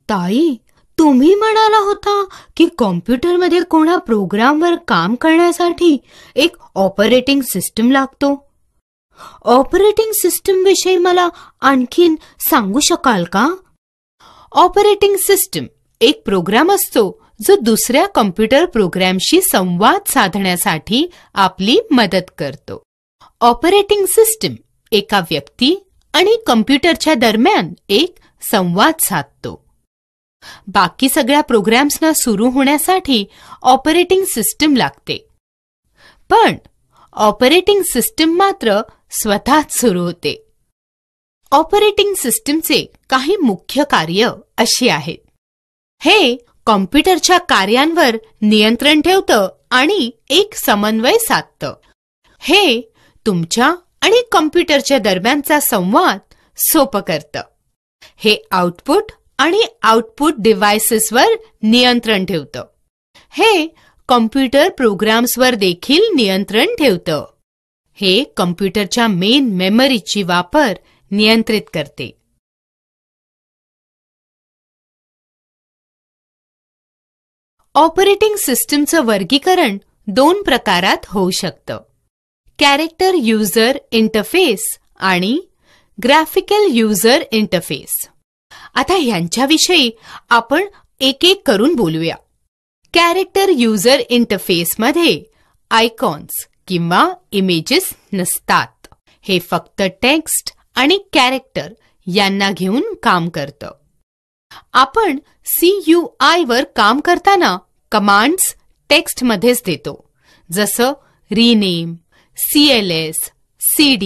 ताई, तुम्ही म्हणाला होता की कॉम्प्युटरमध्ये कोणा प्रोग्रामवर काम करण्यासाठी एक ऑपरेटिंग सिस्टम लागतो. ऑपरेटिंग सिस्टम विषयी मला आणखीन सांगू शकाल का? ऑपरेटिंग सिस्टम एक प्रोग्राम असतो जो दुसऱ्या कॉम्प्युटर प्रोग्रामशी संवाद साधण्यासाठी आपली मदत करतो. ऑपरेटिंग सिस्टम एका व्यक्ती आणि कॉम्प्युटरच्या दरम्यान एक संवाद साधतो. बाकी सगळ्या प्रोग्राम्सना सुरू होण्यासाठी ऑपरेटिंग सिस्टम लागते, पण ऑपरेटिंग सिस्टम मात्र स्वतःच सुरू होते. ऑपरेटिंग सिस्टमचे काही मुख्य कार्य अशी आहेत. हे कॉम्प्युटरच्या कार्यांवर नियंत्रण ठेवतं आणि एक समन्वय साधतं. हे तुमच्या आणि कॉम्प्युटरच्या दरम्यानचा संवाद सोपं करतं. हे आउटपुट आणि आउटपुट डिव्हाइसेसवर नियंत्रण ठेवतं. हे कॉम्प्युटर प्रोग्राम्सवर देखील नियंत्रण ठेवतं. हे कॉम्प्युटरच्या मेन मेमरीची वापर नियंत्रित करते. ऑपरेटिंग सिस्टमचं वर्गीकरण 2 प्रकारात होऊ शकतं. कॅरेक्टर युजर इंटरफेस आणि ग्राफिकल युजर इंटरफेस. आता ह्यांच्याविषयी आपण एक एक करून बोलूया. कॅरेक्टर युजर इंटरफेसमध्ये आयकॉन्स किंवा इमेजेस नसतात. हे फक्त टेक्स्ट आणि कॅरेक्टर यांना घेऊन काम करतं. आपण CUI वर काम करताना कमांड्स टेक्स्टमध्येच देतो, जसं रिनेम, CLS, CD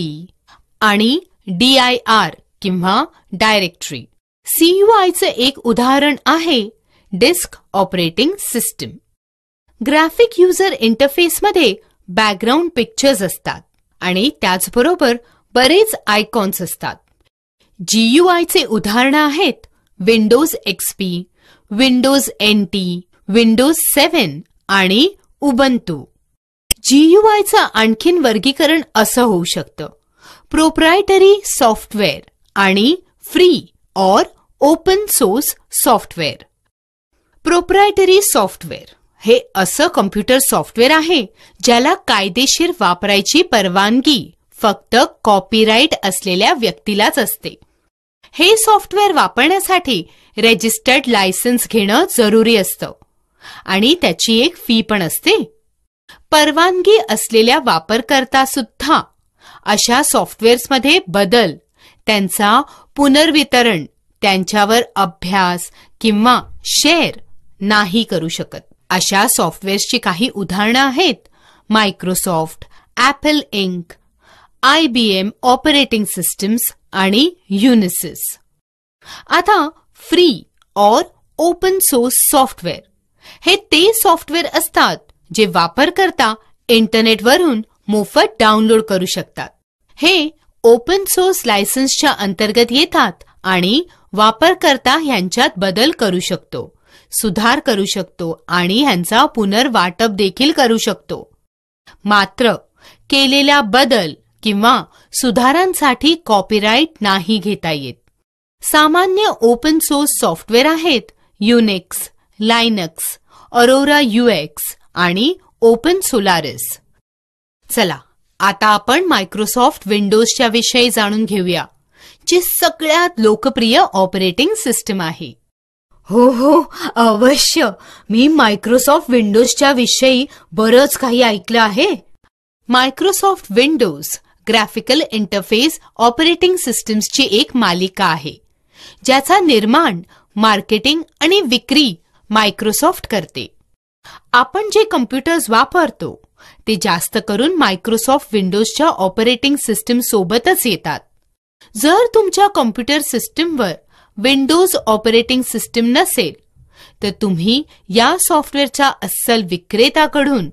आणि DIR किंवा डायरेक्टरी. CUIचं एक उदाहरण आहे disk operating system. Graphic user इंटरफेसमध्ये बॅकग्राऊंड पिक्चर्स असतात आणि त्याचबरोबर बरेच आयकॉन्स असतात. GUIचे उदाहरणं आहेत Windows XP, Windows NT, Windows 7 आणि उबंतू. GUIचं आणखीन वर्गीकरण असं होऊ शकतं: प्रोप्रायटरी सॉफ्टवेअर आणि फ्री और open source software. Proprietary software हे असं कॉम्प्युटर सॉफ्टवेअर आहे ज्याला कायदेशीर वापरायची परवानगी फक्त कॉपीराइट असलेल्या व्यक्तीलाच असते. हे सॉफ्टवेअर वापरण्यासाठी रजिस्टर्ड लायसन्स घेणं जरुरी असतं आणि त्याची एक फी पण असते. परवानगी असलेल्या वापरकर्ता सुद्धा अशा सॉफ्टवेअर्समध्ये बदल, त्यांचा पुनर्वितरण, त्यांच्यावर अभ्यास किंवा शेअर नाही करू शकत. अशा सॉफ्टवेअर्सची काही उदाहरणं आहेत Microsoft, Apple Inc, IBM operating systems आणि युनिसिस. आता फ्री और ओपन सोर्स सॉफ्टवेअर हे ते सॉफ्टवेअर असतात जे वापरकर्ता इंटरनेटवरून मोफत डाउनलोड करू शकतात. हे ओपन सोर्स लायसन्सच्या अंतर्गत येतात आणि वापरकर्ता ह्यांच्यात बदल करू शकतो, सुधार करू शकतो आणि ह्यांचा पुनर्वाटप देखील करू शकतो. मात्र केलेल्या बदल किंवा सुधारांसाठी कॉपीराइट नाही घेता येत. सामान्य ओपन सोर्स सॉफ्टवेअर आहेत युनिक्स, लायनक्स, अरोरा UX आणि ओपन सोलारिस. चला आता आपण मायक्रोसॉफ्ट विंडोजच्या विषयी जाणून घेऊया, जे सगळ्यात लोकप्रिय ऑपरेटिंग सिस्टम आहे. हो, अवश्य. मी मायक्रोसॉफ्ट विंडोजच्या विषयी बरंच काही ऐकलं आहे. Microsoft Windows graphical interface operating सिस्टम्सची एक मालिका आहे, ज्याचा निर्माण, मार्केटिंग आणि विक्री मायक्रोसॉफ्ट करते. आपण जे कम्प्युटर्स वापरतो ते जास्त करून मायक्रोसॉफ्ट विंडोजच्या ऑपरेटिंग सिस्टम सोबतच येतात. जर तुमच्या कॉम्प्युटर सिस्टमवर विंडोज ऑपरेटिंग सिस्टम नसेल तर तुम्ही या सॉफ्टवेअरच्या अस्सल विक्रेत्याकडून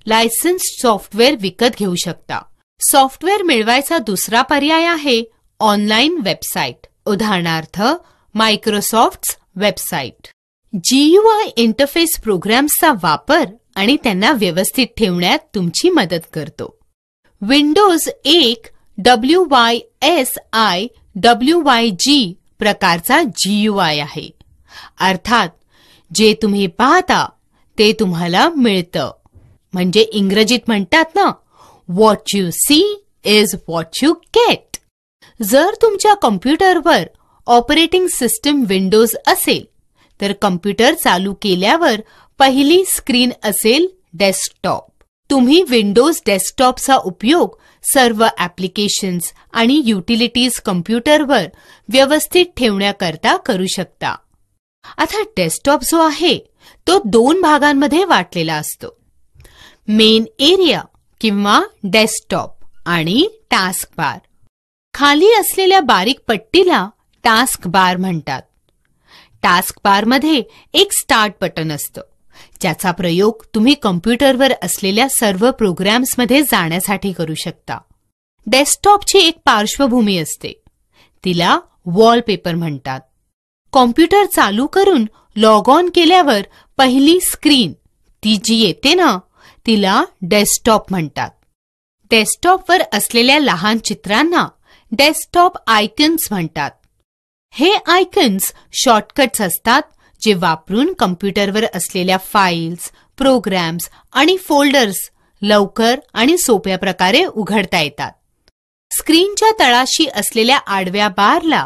लायसन्स सॉफ्टवेअर विकत घेऊ शकता. सॉफ्टवेअर मिळवायचा दुसरा पर्याय आहे ऑनलाईन वेबसाईट, उदाहरणार्थ मायक्रोसॉफ्ट वेबसाईट. GUI इंटरफेस प्रोग्राम्सचा वापर आणि त्यांना व्यवस्थित ठेवण्यात तुमची मदत करतो. विंडोज एक WYSIWYG प्रकारचा GUI आहे अर्थात जे तुम्ही पाहता ते तुम्हाला मिळतं. म्हणजे इंग्रजीत म्हणतात ना, what you see is what you get. जर तुमच्या कॉम्प्युटरवर ऑपरेटिंग सिस्टम विंडोज असेल तर कॉम्प्युटर चालू केल्यावर पहिली स्क्रीन असेल डेस्कटॉप. तुम्ही विंडोज डेस्कटॉपचा उपयोग सर्व ॲप्लिकेशन्स आणि युटिलिटीज कॉम्प्युटरवर व्यवस्थित ठेवण्याकरता करू शकता. आता डेस्कटॉप जो आहे तो 2 भागांमध्ये वाटलेला असतो. मेन एरिया किंवा डेस्कटॉप आणि टास्क बार. खाली असलेल्या बारीक पट्टीला टास्क बार म्हणतात. टास्क बारमध्ये एक स्टार्ट बटन असतं, ज्याचा प्रयोग तुम्ही कॉम्प्युटरवर असलेल्या सर्व प्रोग्राम्समध्ये जाण्यासाठी करू शकता. डेस्कटॉपची एक पार्श्वभूमी असते, तिला वॉलपेपर म्हणतात. कॉम्प्युटर चालू करून लॉग ऑन केल्यावर पहिली स्क्रीन ती जी येते ना, तिला डेस्कटॉप म्हणतात. डेस्कटॉपवर असलेल्या लहान चित्रांना डेस्कटॉप आयकन्स म्हणतात. हे आयकन्स शॉर्टकट्स असतात जे वापरून कॉम्प्युटरवर असलेल्या फाईल्स, प्रोग्राम्स आणि फोल्डर्स लवकर आणि सोप्या प्रकारे उघडता येतात. स्क्रीनच्या तळाशी असलेल्या आडव्या बारला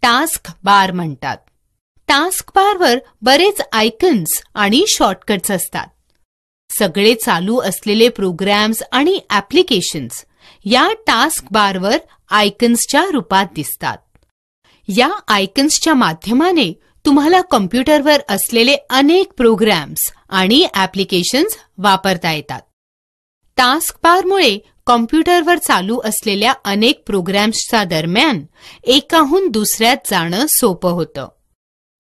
टास्क बार म्हणतात. टास्क बारवर बरेच आयकन्स आणि शॉर्टकट्स असतात. सगळे चालू असलेले प्रोग्राम्स आणि ॲप्लिकेशन्स या टास्क बारवर आयकन्सच्या रूपात दिसतात. या आयकन्सच्या माध्यमाने तुम्हाला कॉम्प्युटरवर असलेले अनेक प्रोग्राम्स आणि ॲप्लिकेशन्स वापरता येतात. टास्क बारमुळे कॉम्प्युटरवर चालू असलेल्या अनेक प्रोग्राम्सच्या दरम्यान एकाहून दुसऱ्यात जाणं सोपं होतं.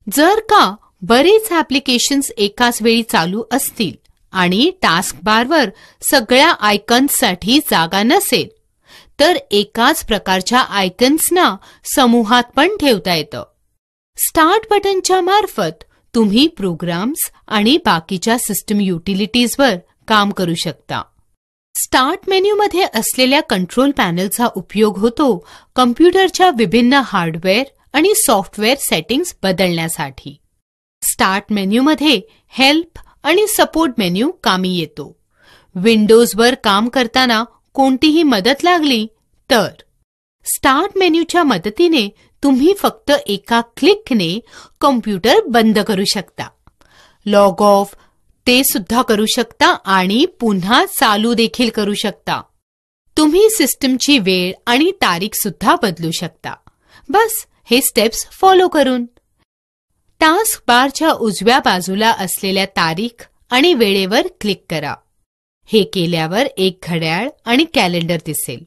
जर का बरेच ॲप्लिकेशन्स एकाच वेळी चालू असतील आणि टास्क बारवर सगळ्या आयकन्ससाठी जागा नसेल तर एकाच प्रकारच्या आयकन्सना समूहात पण ठेवता येतं. स्टार्ट बटनच्या मार्फत तुम्ही प्रोग्राम्स आणि बाकीच्या सिस्टम युटिलिटीजवर काम करू शकता. स्टार्ट मेन्यूमध्ये असलेल्या कंट्रोल पॅनलचा उपयोग होतो कॉम्प्युटरच्या विभिन्न हार्डवेअर आणि सॉफ्टवेअर सेटिंग्स बदलण्यासाठी. स्टार्ट मेन्यूमध्ये हेल्प आणि सपोर्ट मेन्यू कामी येतो. विंडोजवर काम करताना कोणतीही मदत लागली तर स्टार्ट मेन्यूच्या मदतीने तुम्ही फक्त एका क्लिकने कॉम्प्युटर बंद करू शकता. लॉग ऑफ ते सुद्धा करू शकता आणि पुन्हा चालू देखील करू शकता. तुम्ही सिस्टमची वेळ आणि तारीख सुद्धा बदलू शकता. बस हे स्टेप्स फॉलो करून. टास्क बारच्या उजव्या बाजूला असलेल्या तारीख आणि वेळेवर क्लिक करा. हे केल्यावर एक घड्याळ आणि कॅलेंडर दिसेल.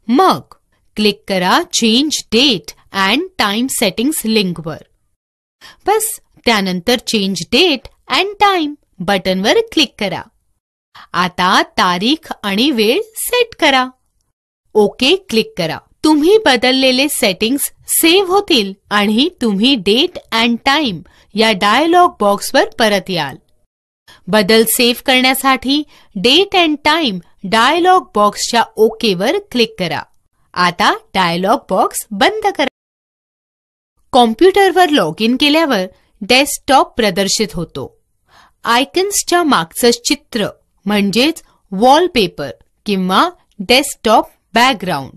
मग क्लिक करा change date and time settings लिंकवर. बस त्यानंतर चेंज डेट अँड टाइम बटनवर क्लिक करा. आता तारीख आणि वेळ सेट करा. ओके क्लिक करा. तुम्ही बदललेले सेटिंग्स सेव्ह होतील आणि तुम्ही डेट अँड टाइम या डायलॉग बॉक्सवर परत याल. बदल सेव्ह करण्यासाठी डेट अँड टाइम डायलॉग बॉक्सच्या ओकेवर क्लिक करा. आता डायलॉग बॉक्स बंद करा. कॉम्प्युटरवर लॉग इन केल्यावर डेस्कटॉप प्रदर्शित होतो. आयकन्सच्या मागचं चित्र म्हणजेच वॉलपेपर किंवा डेस्कटॉप बॅकग्राऊंड.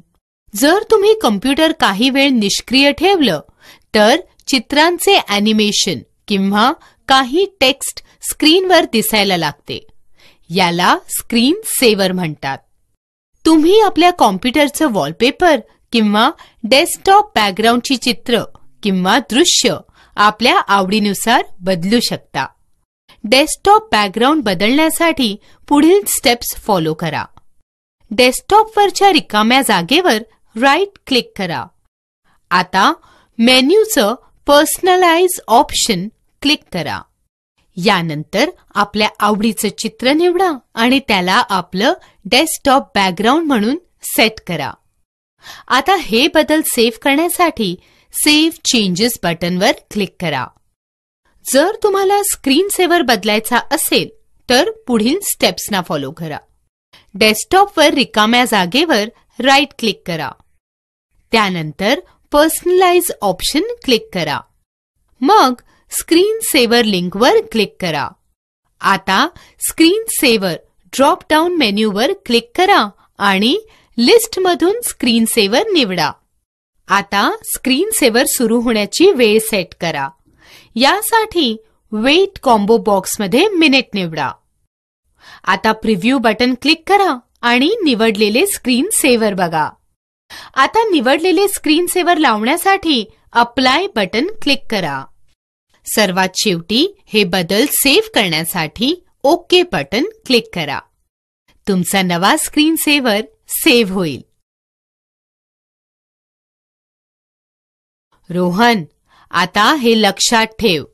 जर तुम्ही कॉम्प्युटर काही वेळ निष्क्रिय ठेवलं तर चित्रांचे ॲनिमेशन किंवा काही टेक्स्ट स्क्रीनवर दिसायला लागते. याला स्क्रीन सेव्हर म्हणतात. तुम्ही आपल्या कॉम्प्युटरचं वॉलपेपर किंवा डेस्कटॉप बॅकग्राऊंडची चित्र किंवा दृश्य आपल्या आवडीनुसार बदलू शकता. डेस्कटॉप बॅकग्राऊंड बदलण्यासाठी पुढील स्टेप्स फॉलो करा. डेस्कटॉपवरच्या रिकाम्या जागेवर राईट क्लिक करा. आता मेन्यूचं पर्सनलाइज ऑप्शन क्लिक करा. यानंतर आपल्या आवडीचं चित्र निवडा आणि त्याला आपलं डेस्कटॉप बॅकग्राऊंड म्हणून सेट करा. आता हे बदल सेव्ह करण्यासाठी सेव्ह चेंजेस बटनवर क्लिक करा. जर तुम्हाला स्क्रीन सेव्हर बदलायचा असेल तर पुढील स्टेप्सना फॉलो करा. डेस्कटॉपवर रिकाम्या जागेवर राईट क्लिक करा. त्यानंतर पर्सनलाइज ऑप्शन क्लिक करा. मग स्क्रीन सेव्हर लिंकवर क्लिक करा. आता स्क्रीन सेव्हर ड्रॉप डाऊन मेन्यूवर क्लिक करा आणि लिस्टमधून स्क्रीन सेव्हर निवडा. आता स्क्रीन सेव्हर सुरू होण्याची वेळ सेट करा. यासाठी वेट कॉम्बो बॉक्समध्ये मिनिट निवडा. आता प्रिव्ह्यू बटन क्लिक करा आणि निवडलेले स्क्रीन सेव्हर बघा. आता निवडलेले स्क्रीन सेव्हर लावण्यासाठी अप्लाय बटन क्लिक करा. सर्वात शेवटी हे बदल सेव्ह करण्यासाठी ओके बटन क्लिक करा. तुमचा नवा स्क्रीन सेव्हर सेव्ह होईल. रोहन, आता हे लक्षात ठेव.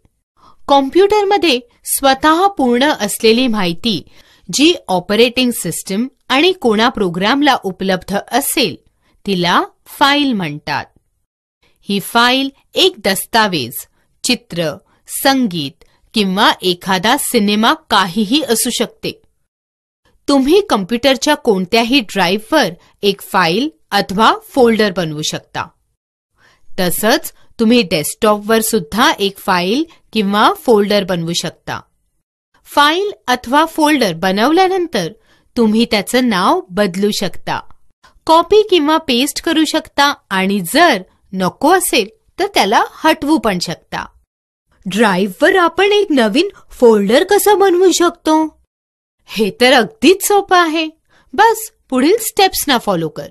कॉम्प्युटरमध्ये स्वतः पूर्ण असलेली माहिती जी ऑपरेटिंग सिस्टम आणि कोणा प्रोग्रामला उपलब्ध असेल तिला फाईल म्हणतात. ही फाईल एक दस्तावेज, चित्र, संगीत किंवा एखादा सिनेमा काहीही असू शकते. तुम्ही कॉम्प्युटरच्या कोणत्याही ड्राईव्हवर एक फाईल अथवा फोल्डर बनवू शकता. तसंच तुम्ही डेस्कटॉपवर सुद्धा एक फाईल किंवा फोल्डर बनवू शकता. फाईल अथवा फोल्डर बनवल्यानंतर तुम्ही त्याचं नाव बदलू शकता, कॉपी किंवा पेस्ट करू शकता आणि जर नको असेल तर त्याला हटवू पण शकता. ड्राईव्हवर आपण एक नवीन फोल्डर कसं बनवू शकतो? हे तर अगदीच सोपं आहे. बस पुढील स्टेप्सना फॉलो कर.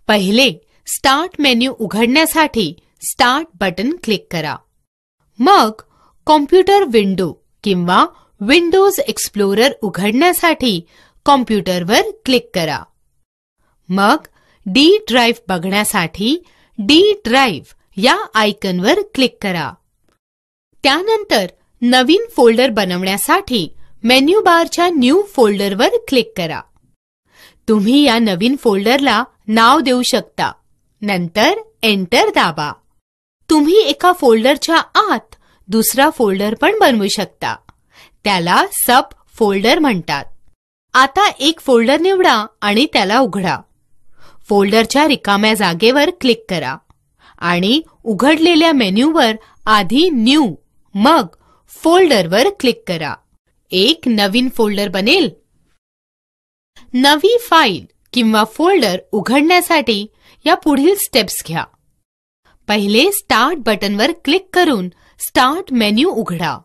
पहिले स्टार्ट मेन्यू उघडण्यासाठी स्टार्ट बटन क्लिक करा. मग कॉम्प्युटर विंडो किंवा विंडोज एक्सप्लोरर उघडण्यासाठी कॉम्प्युटरवर क्लिक करा. मग डी ड्राईव्ह बघण्यासाठी डी ड्राईव्ह या आयकॉनवर क्लिक करा. त्यानंतर नवीन फोल्डर बनवण्यासाठी मेन्यू बारच्या न्यू फोल्डरवर क्लिक करा. तुम्ही या नवीन फोल्डरला नाव देऊ शकता. नंतर एंटर दाबा. तुम्ही एका फोल्डरच्या आत दुसरा फोल्डर पण बनवू शकता. त्याला सब फोल्डर म्हणतात. आता एक फोल्डर निवडा आणि त्याला उघडा. फोल्डरच्या रिकाम्या जागेवर क्लिक करा आणि उघडलेल्या मेन्यूवर आधी न्यू मग फोल्डरवर क्लिक करा. एक नवीन फोल्डर बनेल. नवी फाईल किंवा फोल्डर उघडण्यासाठी या पुढील स्टेप्स घ्या. पहिले स्टार्ट बटनवर क्लिक करून स्टार्ट मेन्यू उघडा.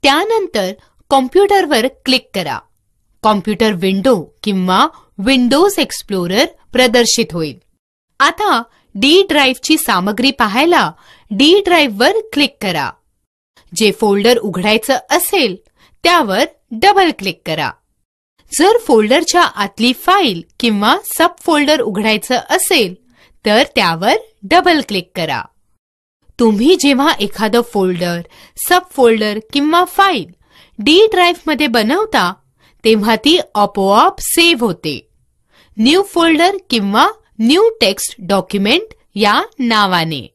त्यानंतर कॉम्प्युटरवर क्लिक करा. कॉम्प्युटर विंडो किंवा विंडोज एक्सप्लोरर प्रदर्शित होईल. आता डी ड्राईव्हची सामग्री पाहायला डी ड्राईव्हवर क्लिक करा. जे फोल्डर उघडायचं असेल त्यावर डबल क्लिक करा. जर फोल्डरच्या आतली फाईल किंवा सब फोल्डर उघडायचं असेल तर त्यावर डबल क्लिक करा. तुम्ही जेव्हा एखादं फोल्डर, सब फोल्डर किंवा फाईल डी ड्राईव्हमध्ये बनवता तेव्हा ती आपोआप सेव्ह होते. न्यू फोल्डर किंवा न्यू टेक्स्ट डॉक्युमेंट या नावाने.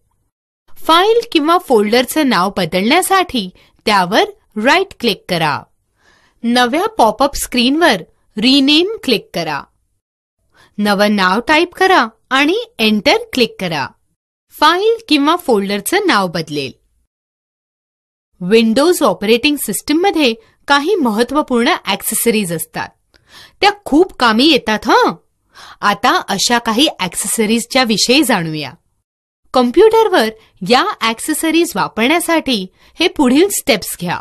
फाईल किंवा फोल्डरचं नाव बदलण्यासाठी त्यावर राईट क्लिक करा. नव्या पॉपअप स्क्रीनवर रिनेम क्लिक करा. नवं नाव टाईप करा आणि एंटर क्लिक करा. फाईल किंवा फोल्डरचं नाव बदलेल. विंडोज ऑपरेटिंग सिस्टममध्ये काही महत्त्वपूर्ण ॲक्सेसरीज असतात. त्या खूप कामी येतात हं. आता अशा काही ॲक्सेसरीजच्या विषयी जाणूया. कॉम्प्युटरवर या ॲक्सेसरीज वापरण्यासाठी हे पुढील स्टेप्स घ्या.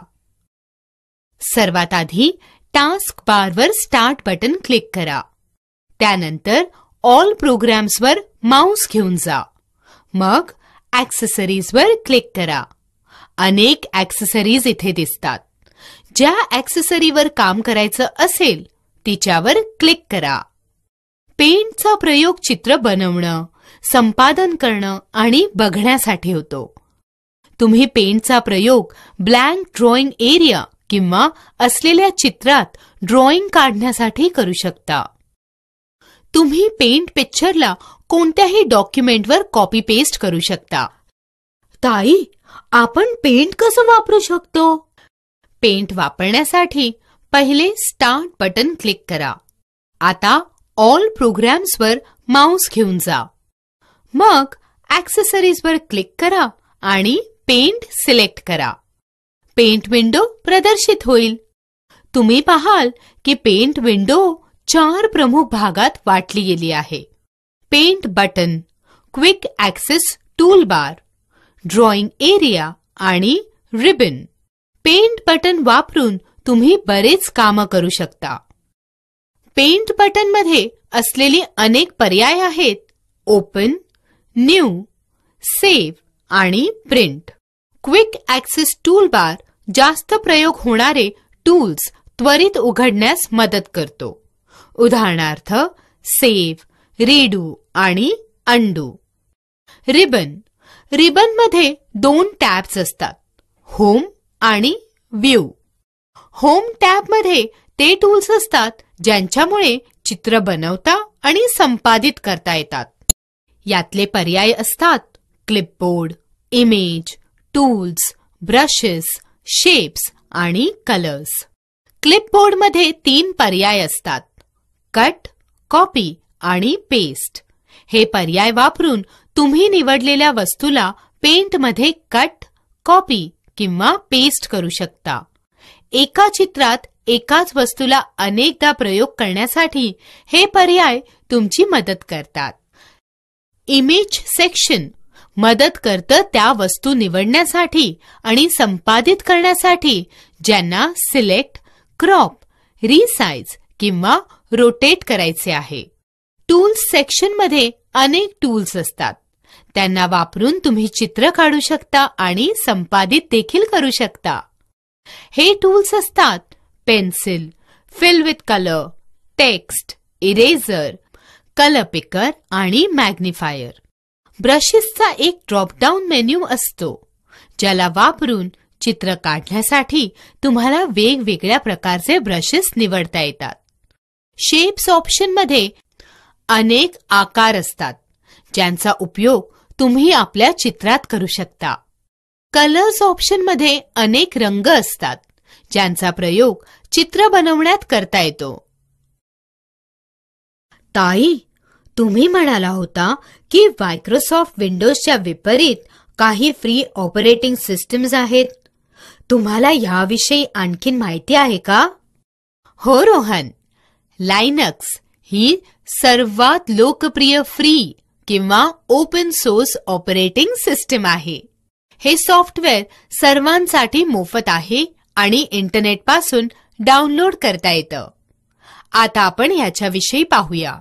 सर्वात आधी टास्क बारवर स्टार्ट बटन क्लिक करा. त्यानंतर ऑल प्रोग्राम्सवर माऊस घेऊन जा. मग ॲक्सेसरीजवर क्लिक करा. अनेक ॲक्सेसरीज इथे दिसतात. ज्या ॲक्सेसरीवर काम करायचं असेल तिच्यावर क्लिक करा. पेंटचा प्रयोग चित्र बनवणं, संपादन करणं आणि बघण्यासाठी होतो. तुम्ही पेंटचा प्रयोग ब्लँक ड्रॉइंग एरिया किंवा असलेल्या चित्रात ड्रॉइंग काढण्यासाठी करू शकता. तुम्ही पेंट पिक्चरला कोणत्याही डॉक्युमेंटवर कॉपी पेस्ट करू शकता. ताई, आपण पेंट कसं वापरू शकतो? पेंट वापरण्यासाठी पहिले स्टार्ट बटन क्लिक करा. आता ऑल प्रोग्राम्सवर माऊस घेऊन जा. मग ॲक्सेसरीजवर क्लिक करा आणि पेंट सिलेक्ट करा. पेंट विंडो प्रदर्शित होईल. तुम्ही पाहाल की पेंट विंडो 4 प्रमुख भागात वाटली गेली आहे. Paint button, quick access toolbar, drawing area आणि रिबन. पेंट बटन वापरून तुम्ही बरेच कामं करू शकता. पेंट बटन मध्ये असलेली अनेक पर्याय आहेत. ओपन, न्यू, सेव्ह आणि print. Quick access tool bar जास्त प्रयोग होणारे टूल्स त्वरित उघडण्यास मदत करतो. उदाहरणार्थ सेव्ह, रिडू आणि अंडू. रिबन. रिबनमध्ये 2 टॅब्स असतात, होम आणि व्ह्यू. होम टॅबमध्ये ते टूल्स असतात ज्यांच्यामुळे चित्र बनवता आणि संपादित करता येतात. यातले पर्याय असतात clipboard, image, tools, brushes, shapes आणि कलर्स. क्लिपबोर्डमध्ये 3 पर्याय असतात, कट, कॉपी आणि पेस्ट. हे पर्याय वापरून तुम्ही निवडलेल्या वस्तूला पेंटमध्ये कट, कॉपी किंवा पेस्ट करू शकता. एका चित्रात एकाच वस्तूला अनेकदा प्रयोग करण्यासाठी हे पर्याय तुमची मदत करतात. इमेज सेक्शन मदत करतं त्या वस्तू निवडण्यासाठी आणि संपादित करण्यासाठी ज्यांना सिलेक्ट, क्रॉप, रिसाइज किंवा रोटेट करायचे आहे. टूल्स सेक्शनमध्ये अनेक टूल्स असतात. त्यांना वापरून तुम्ही चित्र काढू शकता आणि संपादित देखील करू शकता. हे टूल्स असतात pencil, fill with colour, text, eraser, colour picker आणि मॅग्निफायर. ब्रशेसचा एक ड्रॉपडाऊन मेन्यू असतो ज्याला वापरून चित्र काढण्यासाठी तुम्हाला वेगवेगळ्या प्रकारचे ब्रशेस निवडता येतात. शेप्स ऑप्शनमध्ये अनेक आकार असतात ज्यांचा उपयोग तुम्ही आपल्या चित्रात करू शकता. कलर्स ऑप्शनमध्ये अनेक रंग असतात ज्यांचा प्रयोग चित्र बनवण्यात करता येतो. ताई, तुम्ही म्हणाला होता की मायक्रोसॉफ्ट विंडोजच्या विपरीत काही फ्री ऑपरेटिंग सिस्टम्स आहेत. तुम्हाला याविषयी आणखीन माहिती आहे का? हो रोहन, लायनक्स ही सर्वात लोकप्रिय फ्री किंवा ओपन सोर्स ऑपरेटिंग सिस्टम आहे. हे सॉफ्टवेअर सर्वांसाठी मोफत आहे आणि इंटरनेटपासून डाउनलोड करता येतं. आता आपण याच्याविषयी पाहूया.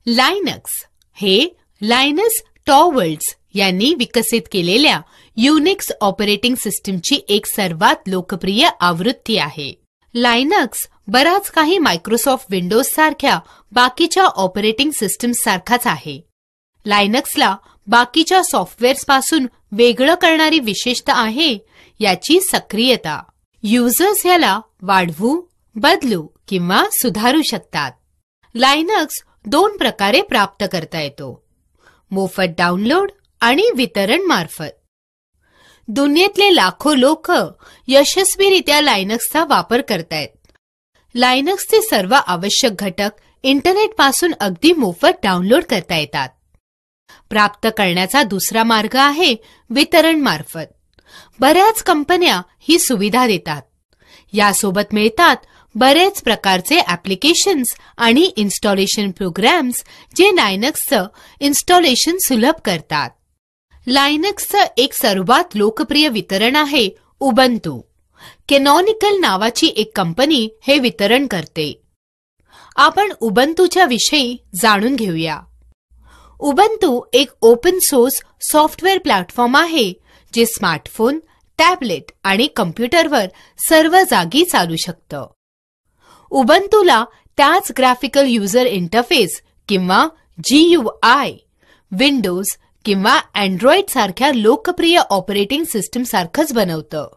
लायनक्स हे लायनस टॉर्व्हाल्ड्स यांनी विकसित केलेल्या युनिक्स ऑपरेटिंग सिस्टमची एक सर्वात लोकप्रिय आवृत्ती आहे. लायनक्स बराच काही मायक्रोसॉफ्ट विंडोज सारख्या बाकीच्या ऑपरेटिंग सिस्टम्स सारखाच आहे. लायनक्सला बाकीच्या सॉफ्टवेअर्सपासून वेगळं करणारी विशेषता आहे याची सक्रियता. युजर्स याला वाढवू, बदलू किंवा सुधारू शकतात. लायनक्स 2 प्रकारे प्राप्त करता येतो, मोफत डाउनलोड आणि वितरण मार्फत. दुनियेतले लाखो लोक यशस्वीरित्या लायनक्सचा वापर करतायत. लायनक्सचे सर्व आवश्यक घटक इंटरनेटपासून अगदी मोफत डाउनलोड करता येतात. प्राप्त करण्याचा दुसरा मार्ग आहे वितरण मार्फत. बऱ्याच कंपन्या ही सुविधा देतात. यासोबत मिळतात बरेच प्रकारचे ॲप्लिकेशन्स आणि इन्स्टॉलेशन प्रोग्राम्स जे लायनक्सचं इन्स्टॉलेशन सुलभ करतात. लायनक्सचं एक सर्वात लोकप्रिय वितरण आहे उबंतू. कॅनॉनिकल नावाची एक कंपनी हे वितरण करते. आपण उबंतूच्या विषयी जाणून घेऊया. उबंतू एक ओपन सोर्स सॉफ्टवेअर प्लॅटफॉर्म आहे जे स्मार्टफोन, टॅबलेट आणि कम्प्युटरवर सर्व जागी चालू शकतं. उबंतूला त्याच ग्राफिकल युजर इंटरफेस किंवा GUI, विंडोज किंवा अँड्रॉइड सारख्या लोकप्रिय ऑपरेटिंग सिस्टम सारखंच बनवतं.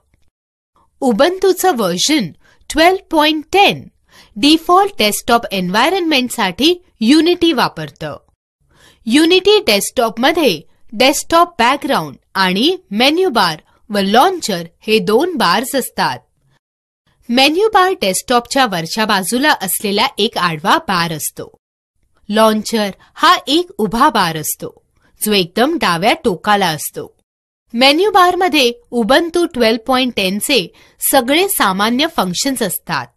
उबंतूचं व्हर्जन 12.10 डिफॉल्ट डेस्कटॉप एन्व्हायरनमेंटसाठी युनिटी वापरतं. युनिटी डेस्कटॉपमध्ये डेस्कटॉप बॅकग्राऊंड आणि मेन्यू बार व लॉन्चर हे 2 बार्स असतात. मेन्यू बार डेस्कटॉपच्या वरच्या बाजूला असलेला एक आडवा बार असतो. लॉन्चर हा एक उभा बार असतो जो एकदम डाव्या टोकाला असतो. मेन्यू बारमध्ये उबंतू 12.10 चे सगळे सामान्य फंक्शन्स असतात.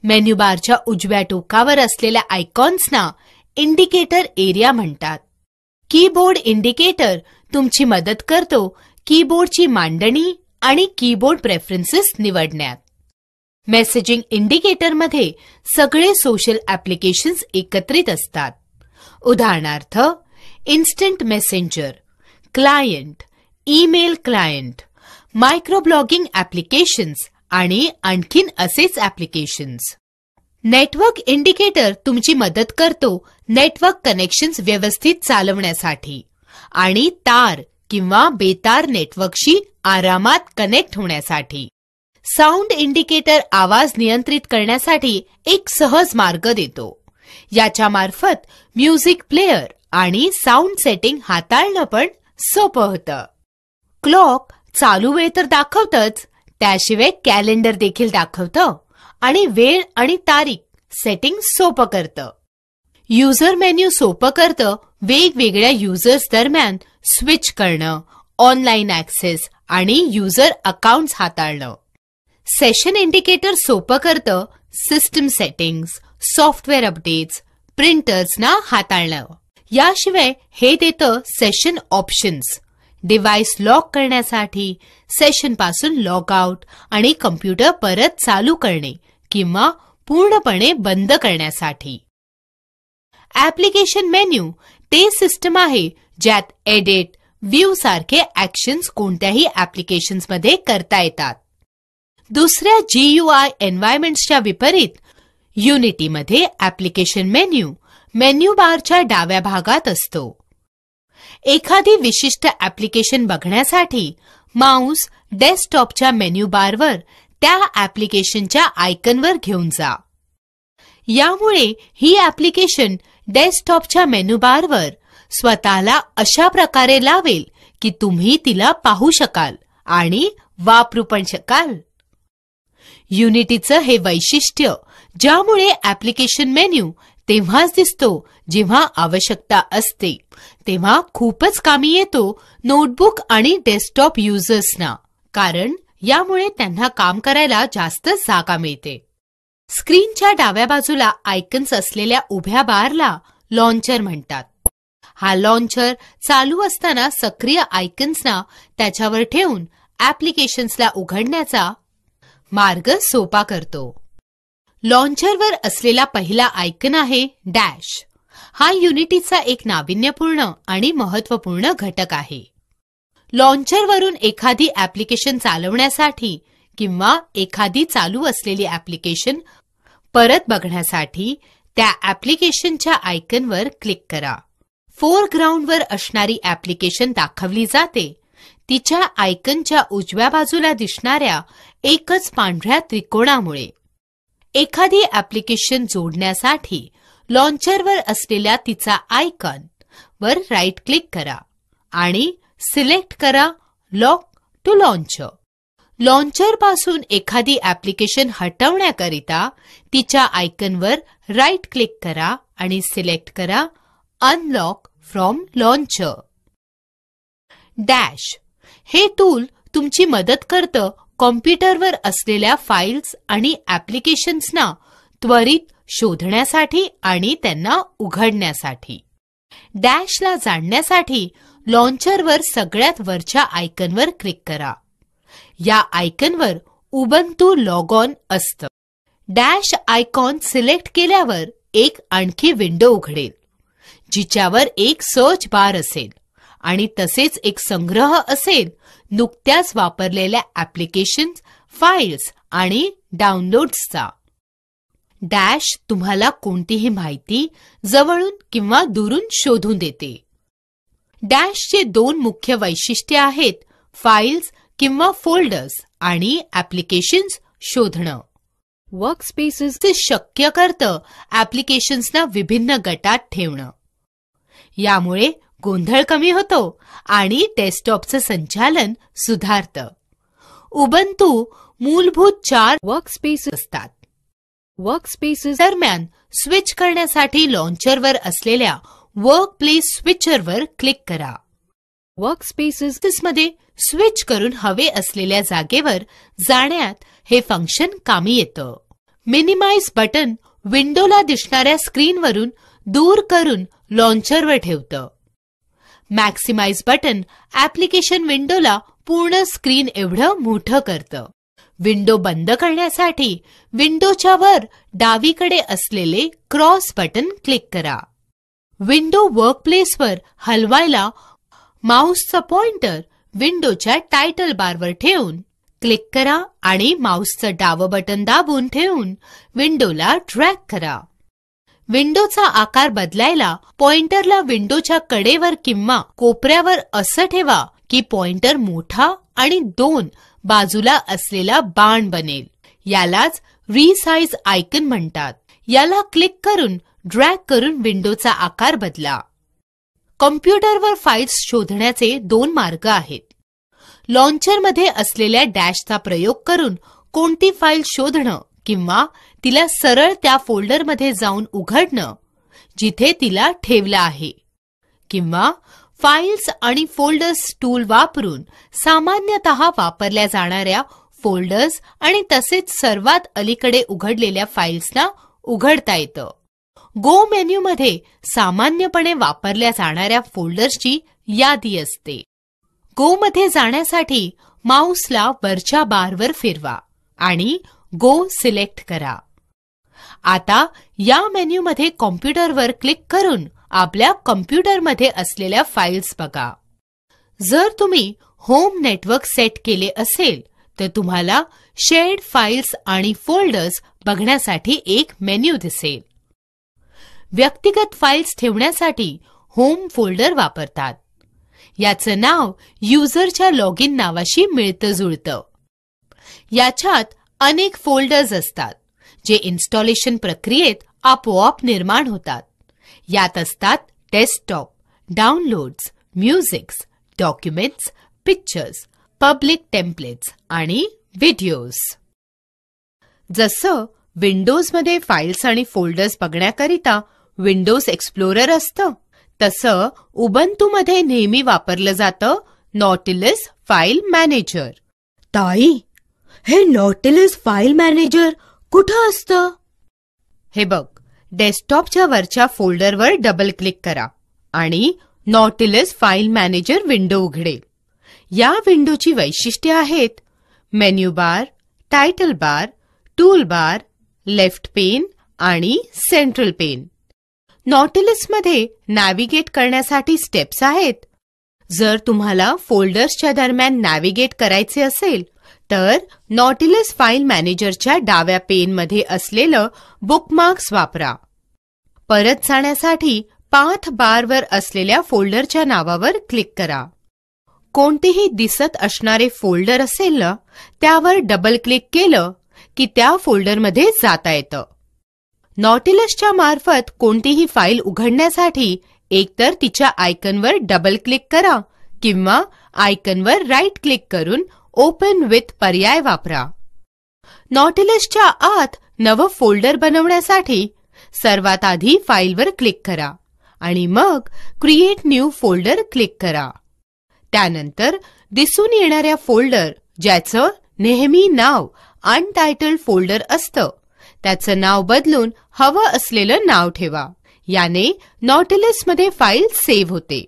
मेन्यू बारच्या उजव्या टोकावर असलेल्या आयकॉन्सना इंडिकेटर एरिया म्हणतात. कीबोर्ड इंडिकेटर तुमची मदत करतो कीबोर्डची मांडणी आणि कीबोर्ड प्रेफरन्सेस निवडण्यात. मेसेजिंग इंडिकेटरमध्ये सगळे सोशल ॲप्लिकेशन्स एकत्रित असतात. उदाहरणार्थ instant messenger, client, email client, microblogging applications आणि आणखीन असेच ॲप्लिकेशन्स. नेटवर्क इंडिकेटर तुमची मदत करतो नेटवर्क कनेक्शन्स व्यवस्थित चालवण्यासाठी आणि तार किंवा बेतार नेटवर्कशी आरामात कनेक्ट होण्यासाठी. साऊंड इंडिकेटर आवाज नियंत्रित करण्यासाठी एक सहज मार्ग देतो. याच्या मार्फत म्युझिक प्लेअर आणि साऊंड सेटिंग हाताळणं पण सोपं होतं. क्लॉक चालू वेळ तर दाखवतच, त्याशिवाय कॅलेंडर देखील दाखवतं आणि वेळ आणि तारीख सेटिंग सोपं करतं. युजर मेन्यू सोपं करतं वेगवेगळ्या युजर्स दरम्यान स्विच करणं, ऑनलाईन ॲक्सेस आणि युजर अकाउंट्स हाताळणं. सेशन इंडिकेटर सोपं करतं सिस्टम सेटिंग्स, सॉफ्टवेअर अपडेट्स, प्रिंटर्सना हाताळणं. याशिवाय हे देतं सेशन ऑप्शन्स, डिव्हाइस लॉक करण्यासाठी, सेशनपासून लॉग आउट आणि कम्प्युटर परत चालू करणे किंवा पूर्णपणे बंद करण्यासाठी. ॲप्लिकेशन मेन्यू ते सिस्टम आहे ज्यात एडिट, व्ह्यू सारखे ॲक्शन्स कोणत्याही ॲप्लिकेशन्समध्ये करता येतात. दुसऱ्या GUI एन्व्हायरमेंट्सच्या विपरीत युनिटीमध्ये ॲप्लिकेशन मेन्यू बारच्या डाव्या भागात असतो. एखादी विशिष्ट ॲप्लिकेशन बघण्यासाठी माऊस डेस्कटॉपच्या मेन्यू बारवर त्या ॲप्लिकेशनच्या आयकॉनवर घेऊन जा. यामुळे ही ॲप्लिकेशन डेस्कटॉपच्या मेन्यू बारवर स्वतःला अशा प्रकारे लावेल की तुम्ही तिला पाहू शकाल आणि वापरू पण शकाल. युनिटीचं हे वैशिष्ट्य, ज्यामुळे ॲप्लिकेशन मेन्यू तेव्हाच दिसतो जेव्हा आवश्यकता असते, तेव्हा खूपच कामी येतो नोटबुक आणि डेस्कटॉप युजर्सना, कारण यामुळे त्यांना काम करायला जास्त जागा मिळते. स्क्रीनच्या डाव्या बाजूला आयकन्स असलेल्या उभ्या बारला लॉन्चर म्हणतात. हा लॉन्चर चालू असताना सक्रिय आयकन्सना त्याच्यावर ठेवून ॲप्लिकेशन्सला उघडण्याचा मार्ग सोपा करतो. लॉन्चरवर असलेला पहिला आयकन आहे डॅश. हा युनिटीचा एक नाविन्यपूर्ण आणि महत्त्वपूर्ण घटक आहे. लॉन्चरवरून एखादी ॲप्लिकेशन चालवण्यासाठी किंवा एखादी चालू असलेली ॲप्लिकेशन परत बघण्यासाठी त्या ॲप्लिकेशनच्या आयकनवर क्लिक करा. फोरग्राऊंडवर असणारी ॲप्लिकेशन दाखवली जाते तिच्या आयकनच्या उजव्या बाजूला दिसणाऱ्या एकच पांढऱ्या त्रिकोणामुळे. एखादी ॲप्लिकेशन जोडण्यासाठी लॉन्चरवर असलेल्या तिचा आयकॉन वर राईट क्लिक करा आणि सिलेक्ट करा लॉक टू लॉन्चर. लॉन्चरपासून एखादी ॲप्लिकेशन हटवण्याकरिता तिच्या आयकॉनवर राईट क्लिक करा आणि सिलेक्ट करा अनलॉक फ्रॉम लॉन्चर. डॅश हे टूल तुमची मदत करतं कॉम्प्युटरवर असलेल्या फाईल्स आणि ॲप्लिकेशन्सना त्वरित शोधण्यासाठी आणि त्यांना उघडण्यासाठी. डॅशला जाणण्यासाठी लॉन्चरवर सगळ्यात वरच्या आयकॉनवर क्लिक करा. या आयकॉनवर उबंतू लॉग ऑन असतं. डॅश आयकॉन सिलेक्ट केल्यावर एक आणखी विंडो उघडेल, जिच्यावर एक सर्च बार असेल आणि तसेच एक संग्रह असेल नुकत्याच वापरलेल्या ॲप्लिकेशन्स, फाईल्स आणि डाउनलोड्सचा. डॅश तुम्हाला कोणतीही माहिती जवळून किंवा दुरून शोधून देते. डॅशचे दोन मुख्य वैशिष्ट्ये आहेत फाईल्स किंवा फोल्डर्स आणि ॲप्लिकेशन्स शोधणं. वर्कस्पेसेस ते शक्य करतं ॲप्लिकेशन्सना विभिन्न गटात ठेवणं. यामुळे गोंधळ कमी होतो आणि डेस्कटॉपचं संचालन सुधारतं. उबंतू मूलभूत 4 वर्कस्पेसेस असतात. वर्कस्पेसेस दरम्यान स्विच करण्यासाठी लॉन्चरवर असलेल्या वर्क प्लेस स्विचरवर क्लिक करा. वर्कस्पेसेसमध्ये स्विच करून हवे असलेल्या जागेवर जाण्यात हे फंक्शन कामी येतं. मिनिमाइज बटन विंडोला दिसणाऱ्या स्क्रीनवरून दूर करून लॉन्चरवर ठेवतं. मॅक्सिमाइज बटन ऍप्लिकेशन विंडोला पूर्ण स्क्रीन एवढं मोठं करतं. विंडो बंद करण्यासाठी विंडोच्या वर डावीकडे असलेले क्रॉस बटन क्लिक करा. विंडो वर्कप्लेसवर हलवायला माऊसचा पॉइंटर विंडोच्या टायटल बारवर ठेवून क्लिक करा आणि माऊसचं डावं बटन दाबून ठेवून विंडोला ड्रॅग करा. विंडोचा आकार बदलायला पॉइंटरला विंडोच्या कडेवर किंवा कोपऱ्यावर असं ठेवा की पॉइंटर मोठा आणि 2 बाजूला असलेला बाण बनेल. यालाच रिसाइज आयकन म्हणतात. याला क्लिक करून ड्रॅग करून विंडोचा आकार बदला. कॉम्प्युटरवर फाईल्स शोधण्याचे 2 मार्ग आहेत. लॉन्चरमध्ये असलेल्या डॅशचा प्रयोग करून कोणती फाईल शोधणं किंवा तिला सरळ त्या फोल्डरमध्ये जाऊन उघडणं जिथे तिला ठेवलं आहे, किंवा फाईल्स आणि फोल्डर्स टूल वापरून सामान्यतः वापरल्या जाणाऱ्या फोल्डर्स आणि तसेच सर्वात अलीकडे उघडलेल्या फाईल्सना उघडता येतं. गो मेन्यूमध्ये सामान्यपणे वापरल्या जाणाऱ्या फोल्डर्सची यादी असते. गो मध्ये जाण्यासाठी माऊसला वरच्या बारवर फिरवा आणि गो सिलेक्ट करा. आता या मेन्यूमध्ये कॉम्प्युटरवर क्लिक करून आपल्या कॉम्प्युटरमध्ये असलेल्या फाईल्स बघा. जर तुम्ही होम नेटवर्क सेट केले असेल तर तुम्हाला शेअर्ड फाईल्स आणि फोल्डर्स बघण्यासाठी एक मेन्यू दिसेल. व्यक्तिगत फाईल्स ठेवण्यासाठी होम फोल्डर वापरतात. याचं नाव युजरच्या लॉग इन नावाशी मिळतं जुळतं. याच्यात अनेक फोल्डर्स असतात जे इन्स्टॉलेशन प्रक्रियेत आपोआप निर्माण होतात. यात असतात desktop, downloads, musics, documents, pictures, public templates आणि व्हिडिओज. जसं विंडोजमध्ये फाईल्स आणि फोल्डर्स बघण्याकरिता विंडोज एक्सप्लोरर असतं, तसं उबंतूमध्ये नेहमी वापरलं जातं नॉटिलस फाईल मॅनेजर. ताई, हे नॉटिलस फाईल मॅनेजर कुठं असतं? हे बघ, डेस्कटॉपच्या वरच्या फोल्डरवर डबल क्लिक करा आणि नॉटिलस फाईल मॅनेजर विंडो उघडेल. या विंडोची वैशिष्ट्ये आहेत मेन्यू बार, टायटल बार, टूल बार, लेफ्ट पेन आणि सेंट्रल पेन. नॉटिलसमध्ये नॅव्हिगेट करण्यासाठी स्टेप्स आहेत. जर तुम्हाला फोल्डर्सच्या दरम्यान नॅव्हिगेट करायचे असेल तर नॉटिलस फाईल मॅनेजरच्या डाव्या पेनमध्ये असलेलं बुकमार्क्स वापरा. परत जाण्यासाठी पाथ बारवर असलेल्या फोल्डरच्या नावावर क्लिक करा. कोणतेही दिसत असणारे फोल्डर असेल ना, त्यावर डबल क्लिक केलं की त्या फोल्डरमध्ये जाता येतं. नॉटिलसच्या मार्फत कोणतीही फाईल उघडण्यासाठी एकतर तिच्या आयकनवर डबल क्लिक करा किंवा आयकनवर राईट क्लिक करून ओपन विथ पर्याय वापरा. नॉटिलसच्या आत नवं फोल्डर बनवण्यासाठी सर्वात आधी फाईलवर क्लिक करा आणि मग क्रिएट न्यू फोल्डर क्लिक करा. त्यानंतर दिसून येणाऱ्या फोल्डर ज्याचं नेहमी नाव अनटायटल्ड फोल्डर असतं त्याचं नाव बदलून हवं असलेलं नाव ठेवा. याने नॉटिलसमध्ये फाईल सेव्ह होते.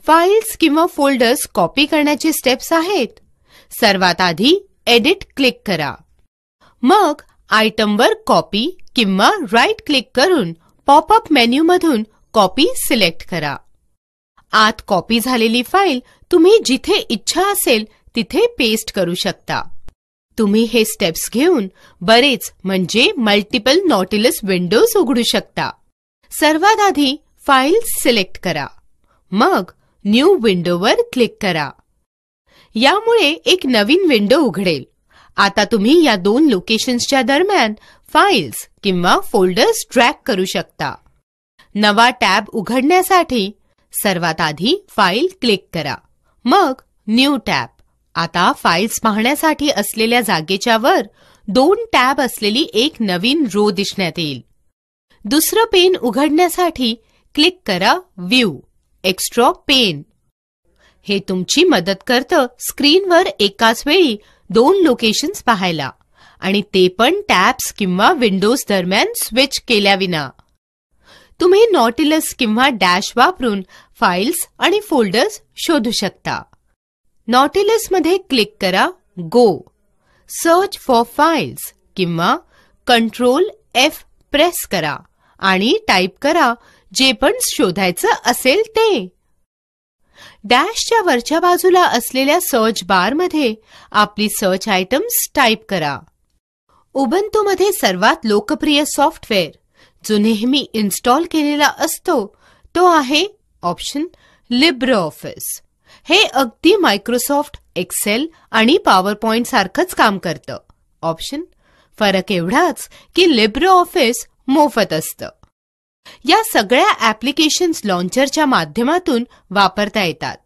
फाईल्स किंवा फोल्डर्स कॉपी करण्याचे स्टेप्स आहेत. सर्वात आधी एडिट क्लिक करा. मग आयटमवर कॉपी किंवा राईट क्लिक करून पॉपअप मेन्यूमधून कॉपी सिलेक्ट करा. आत कॉपी झालेली फाईल तुम्ही जिथे इच्छा असेल तिथे पेस्ट करू शकता. तुम्ही हे स्टेप्स घेऊन बरेच म्हणजे मल्टिपल नॉटिलस विंडोज उघडू शकता. सर्वात आधी फाईल सिलेक्ट करा. मग न्यू विंडोवर क्लिक करा. यामुळे एक नवीन विंडो उघडेल. आता तुम्ही या 2 लोकेशन्सच्या दरम्यान फाईल्स किंवा फोल्डर्स ड्रॅग करू शकता. नवा टॅब उघडण्यासाठी सर्वात आधी फाईल क्लिक करा. मग न्यू टॅब. आता फाईल्स पाहण्यासाठी असलेल्या जागेच्या वर 2 टॅब असलेली एक नवीन रो दिसण्यात येईल. दुसरं पेन उघडण्यासाठी क्लिक करा व्ह्यू, एक्स्ट्रा पेन. हे तुमची मदत करतं स्क्रीनवर एकाच वेळी 2 लोकेशन्स पाहायला आणि ते पण टॅब्स किंवा विंडोज दरम्यान स्विच केल्याविना. तुम्ही नॉटिलस किंवा डॅश वापरून फाइल्स आणि फोल्डर्स शोधू शकता. नॉटिलसमध्ये क्लिक करा गो, सर्च फॉर फाइल्स किंवा कंट्रोल F प्रेस करा आणि टाईप करा जे पण शोधायचं असेल ते. डॅशच्या वरच्या बाजूला असलेल्या सर्च बारमध्ये आपली सर्च आयटम्स टाईप करा. उबंतूमध्ये सर्वात लोकप्रिय सॉफ्टवेअर जो नेहमी इन्स्टॉल केलेला असतो तो आहे ऑप्शन लिब्रिऑफिस. हे अगदी मायक्रोसॉफ्ट एक्सेल आणि पॉवरपॉइंट सारखंच काम करतं. ऑप्शन फरक एवढाच की लिब्रिऑफिस मोफत असतं. या सगळ्या ॲप्लिकेशन्स लॉन्चरच्या माध्यमातून वापरता येतात.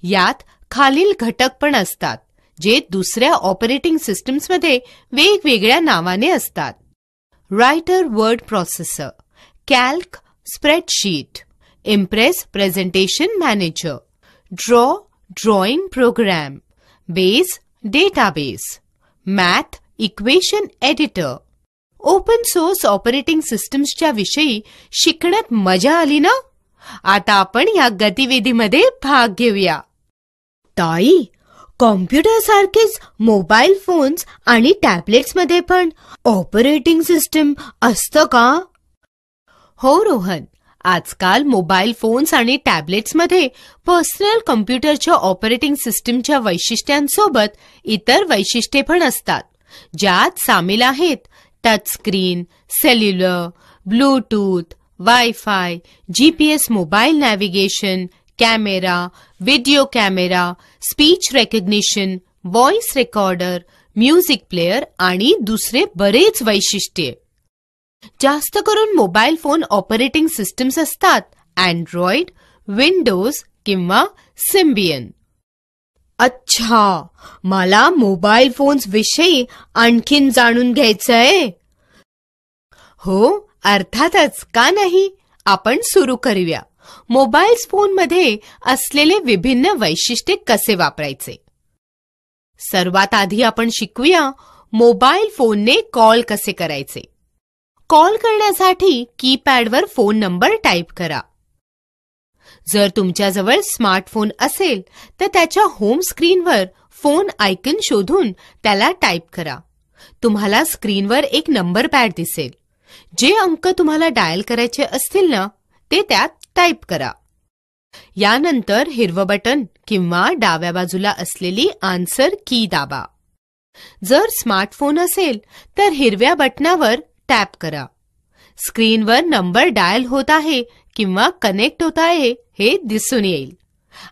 यात खालील घटक पण असतात जे दुसऱ्या ऑपरेटिंग सिस्टम्समध्ये वेगवेगळ्या नावाने असतात. Writer word processor, calc spreadsheet, impress presentation manager, drawing program, base database, math equation editor. Open source operating सिस्टम्सच्या विषयी शिकण्यात मजा आली ना? आता आपण या गतिविधीमध्ये भाग घेऊया. ताई, कॉम्प्युटर सारखेच मोबाईल फोन्स आणि टॅबलेट्समध्ये पण ऑपरेटिंग सिस्टम असतं का? हो रोहन, आजकाल मोबाईल फोन्स आणि टॅबलेट्समध्ये पर्सनल कॉम्प्युटरच्या ऑपरेटिंग सिस्टमच्या वैशिष्ट्यांसोबत इतर वैशिष्ट्ये पण असतात, ज्यात सामील आहेत touch screen, cellular, Bluetooth, wifi, GPS mobile navigation, camera, video camera, speech recognition, voice recorder, music player आणि दुसरे बरेच वैशिष्ट्ये. जास्त करून मोबाईल फोन ऑपरेटिंग सिस्टम्स असतात अँड्रॉइड, विंडोज किंवा सिम्बियन. अच्छा, मला मोबाईल फोन्स विषयी आणखीन जाणून घ्यायचंय. हो, अर्थातच, का नाही. आपण सुरू करूया. मोबाईल फोनमध्ये असलेले विभिन्न वैशिष्ट्ये कसे वापरायचे. सर्वात आधी आपण शिकूया मोबाईल फोनने कॉल कसे करायचे. कॉल करण्यासाठी कीपॅडवर फोन नंबर टाईप करा. जर तुमच्याजवळ स्मार्टफोन असेल तर त्याच्या होम स्क्रीनवर फोन आयकॉन शोधून त्याला टाईप करा. तुम्हाला स्क्रीनवर एक नंबर पॅड दिसेल. जे अंक तुम्हाला डायल करायचे असतील ना ते त्यात टाईप करा. यानंतर हिरवं बटन किंवा डाव्या बाजूला असलेली आन्सर की दाबा. जर स्मार्टफोन असेल तर हिरव्या बटनावर टॅप करा. स्क्रीनवर नंबर डायल होत आहे किंवा कनेक्ट होत आहे हे दिसून येईल.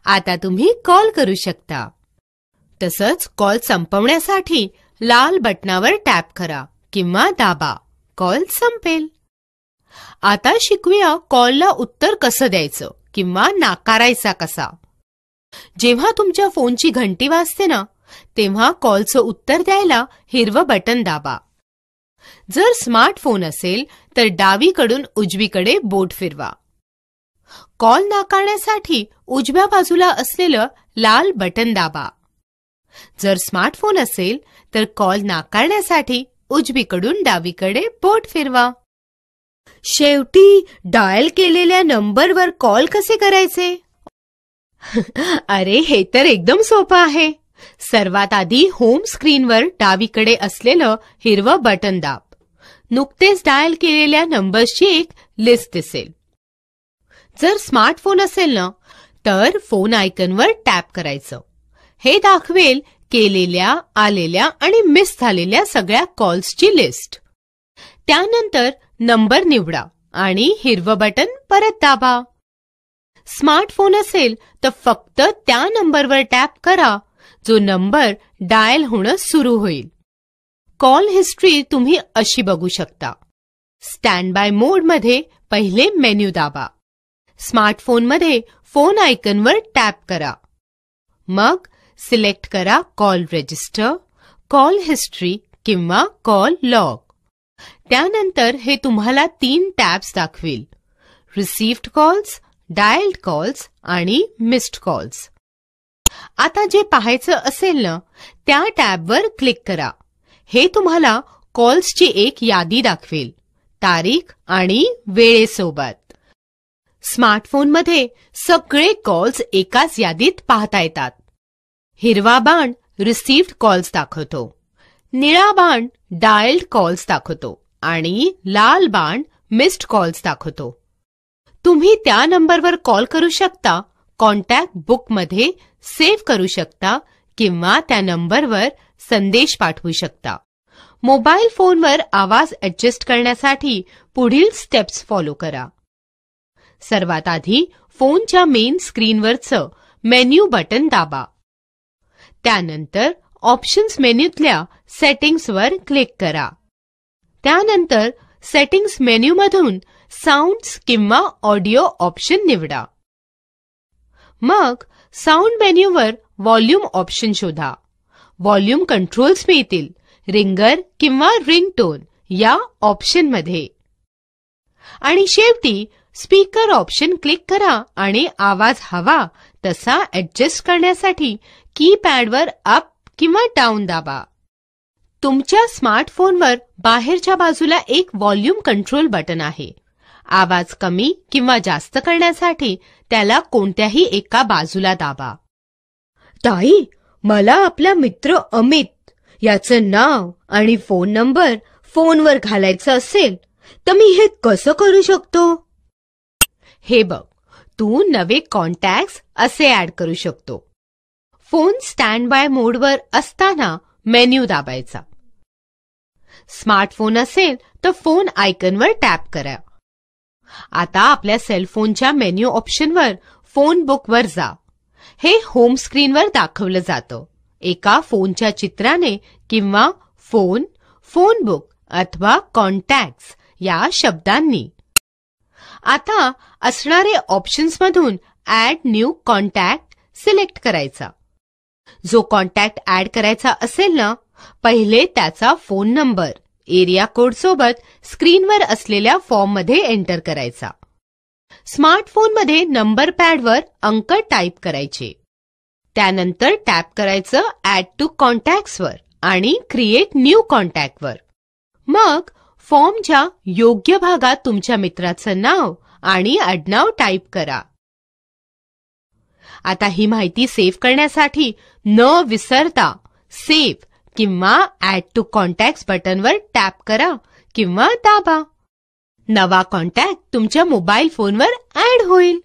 आता तुम्ही कॉल करू शकता. तसंच कॉल संपवण्यासाठी लाल बटनावर टॅप करा किंवा दाबा. कॉल संपेल. आता शिकूया कॉलला उत्तर कसं द्यायचं किंवा नाकारायचा कसा. जेव्हा तुमच्या फोनची घंटी वाजते ना तेव्हा कॉलचं उत्तर द्यायला हिरवं बटन दाबा. जर स्मार्टफोन असेल तर डावीकडून उजवीकडे बोट फिरवा. कॉल नाकारण्यासाठी उजव्या बाजूला असलेलं लाल बटन दाबा. जर स्मार्टफोन असेल तर कॉल नाकारण्यासाठी उजवीकडून डावीकडे बोट फिरवा. शेवटी डायल केलेल्या नंबरवर कॉल कसे करायचे? अरे, हे तर एकदम सोपं आहे. सर्वात आधी होम स्क्रीनवर डावीकडे असलेलं हिरवं बटन दाब. नुकतेच डायल केलेल्या नंबर्सची एक लिस्ट दिसेल. जर स्मार्टफोन असेल ना तर फोन आयकॉनवर टॅप करायचं. हे दाखवेल केलेल्या, आलेल्या आणि मिस झालेल्या सगळ्या कॉल्सची लिस्ट. त्यानंतर नंबर निवडा आणि हिरवं बटन परत दाबा. स्मार्टफोन असेल तर फक्त त्या नंबरवर टॅप करा जो नंबर डायल होणं सुरू होईल. कॉल हिस्ट्री तुम्ही अशी बघू शकता. स्टँड बाय मोडमध्ये पहिले मेन्यू दाबा. स्मार्टफोनमध्ये फोन आयकॉनवर टॅप करा. मग सिलेक्ट करा कॉल रजिस्टर, कॉल हिस्ट्री किंवा कॉल लॉग. त्यानंतर हे तुम्हाला 3 टॅब्स दाखवेल. रिसीव्ड कॉल्स, डायल्ड कॉल्स आणि मिस्ड कॉल्स. आता जे पाहायचं असेल ना त्या टॅबवर क्लिक करा. हे तुम्हाला कॉल्सची एक यादी दाखवेल, तारीख आणि वेळेसोबत. स्मार्टफोनमध्ये सगळे कॉल्स एकाच यादीत पाहता येतात. हिरवा बाण रिसीव्ड कॉल्स दाखवतो, निळा बाण डायल्ड कॉल्स दाखवतो आणि लाल बाण मिस्ड कॉल्स दाखवतो. तुम्ही त्या नंबरवर कॉल करू शकता, कॉन्टॅक्ट बुकमध्ये सेव्ह करू शकता किंवा त्या नंबरवर संदेश पाठवू शकता. मोबाईल फोनवर आवाज ऍडजस्ट करण्यासाठी पुढील स्टेप्स फॉलो करा. सर्वात आधी फोनच्या मेन स्क्रीनवरचं मेन्यू बटन दाबा. त्यानंतर ऑप्शन्स मेन्यूतल्या सेटिंग्सवर क्लिक करा. त्यानंतर सेटिंग्स मेन्यूमधून साऊंड्स किंवा ऑडिओ ऑप्शन निवडा. मग साऊंड मेन्यूवर व्हॉल्यूम ऑप्शन शोधा. व्हॉल्यूम कंट्रोल्स मिळतील रिंगर किंवा रिंगटोन या ऑप्शनमध्ये. आणि शेवटी स्पीकर ऑप्शन क्लिक करा आणि आवाज हवा तसा ऍडजस्ट करण्यासाठी कीपॅडवर अप किंवा डाऊन दाबा. तुमच्या स्मार्टफोनवर बाहेरच्या बाजूला एक व्हॉल्यूम कंट्रोल बटन आहे. आवाज कमी किंवा जास्त करण्यासाठी त्याला कोणत्याही एका बाजूला दाबा. ताई, मला आपला मित्र अमित याचं नाव आणि फोन नंबर फोनवर घालायचं असेल तर मी हे कसं करू शकतो? हे बघ, तू नवे कॉन्टॅक्ट्स असे ऍड करू शकतो. फोन स्टँड बाय मोडवर असताना मेन्यू दाबायचा. स्मार्टफोन असेल तर फोन आयकॉनवर टॅप करा. आता आपल्या सेलफोनच्या मेन्यू ऑप्शनवर फोन बुकवर जा. हे होम स्क्रीनवर दाखवलं जातं एका फोनच्या चित्राने किंवा फोन, फोन बुक अथवा कॉन्टॅक्ट्स या शब्दांनी. आता असणारे ऑप्शन्समधून ऍड न्यू कॉन्टॅक्ट सिलेक्ट करायचा. जो कॉन्टॅक्ट ऍड करायचा असेल ना, पहिले त्याचा फोन नंबर एरिया कोड सोबत स्क्रीनवर असलेल्या फॉर्ममध्ये एंटर करायचा. स्मार्टफोनमध्ये नंबर पॅडवर अंक टाईप करायचे. त्यानंतर टॅप करायचं ऍड टू कॉन्टॅक्ट्सवर आणि क्रिएट न्यू कॉन्टॅक्टवर. मग फॉर्मच्या योग्य भागात तुमच्या मित्राचं नाव आणि आडनाव टाईप करा. आता ही माहिती सेव्ह करण्यासाठी न विसरता सेव्ह किंवा ऍड टू कॉन्टॅक्ट्स बटनवर टॅप करा किंवा दाबा. नवा कॉन्टॅक्ट तुमच्या मोबाईल फोनवर ऍड होईल.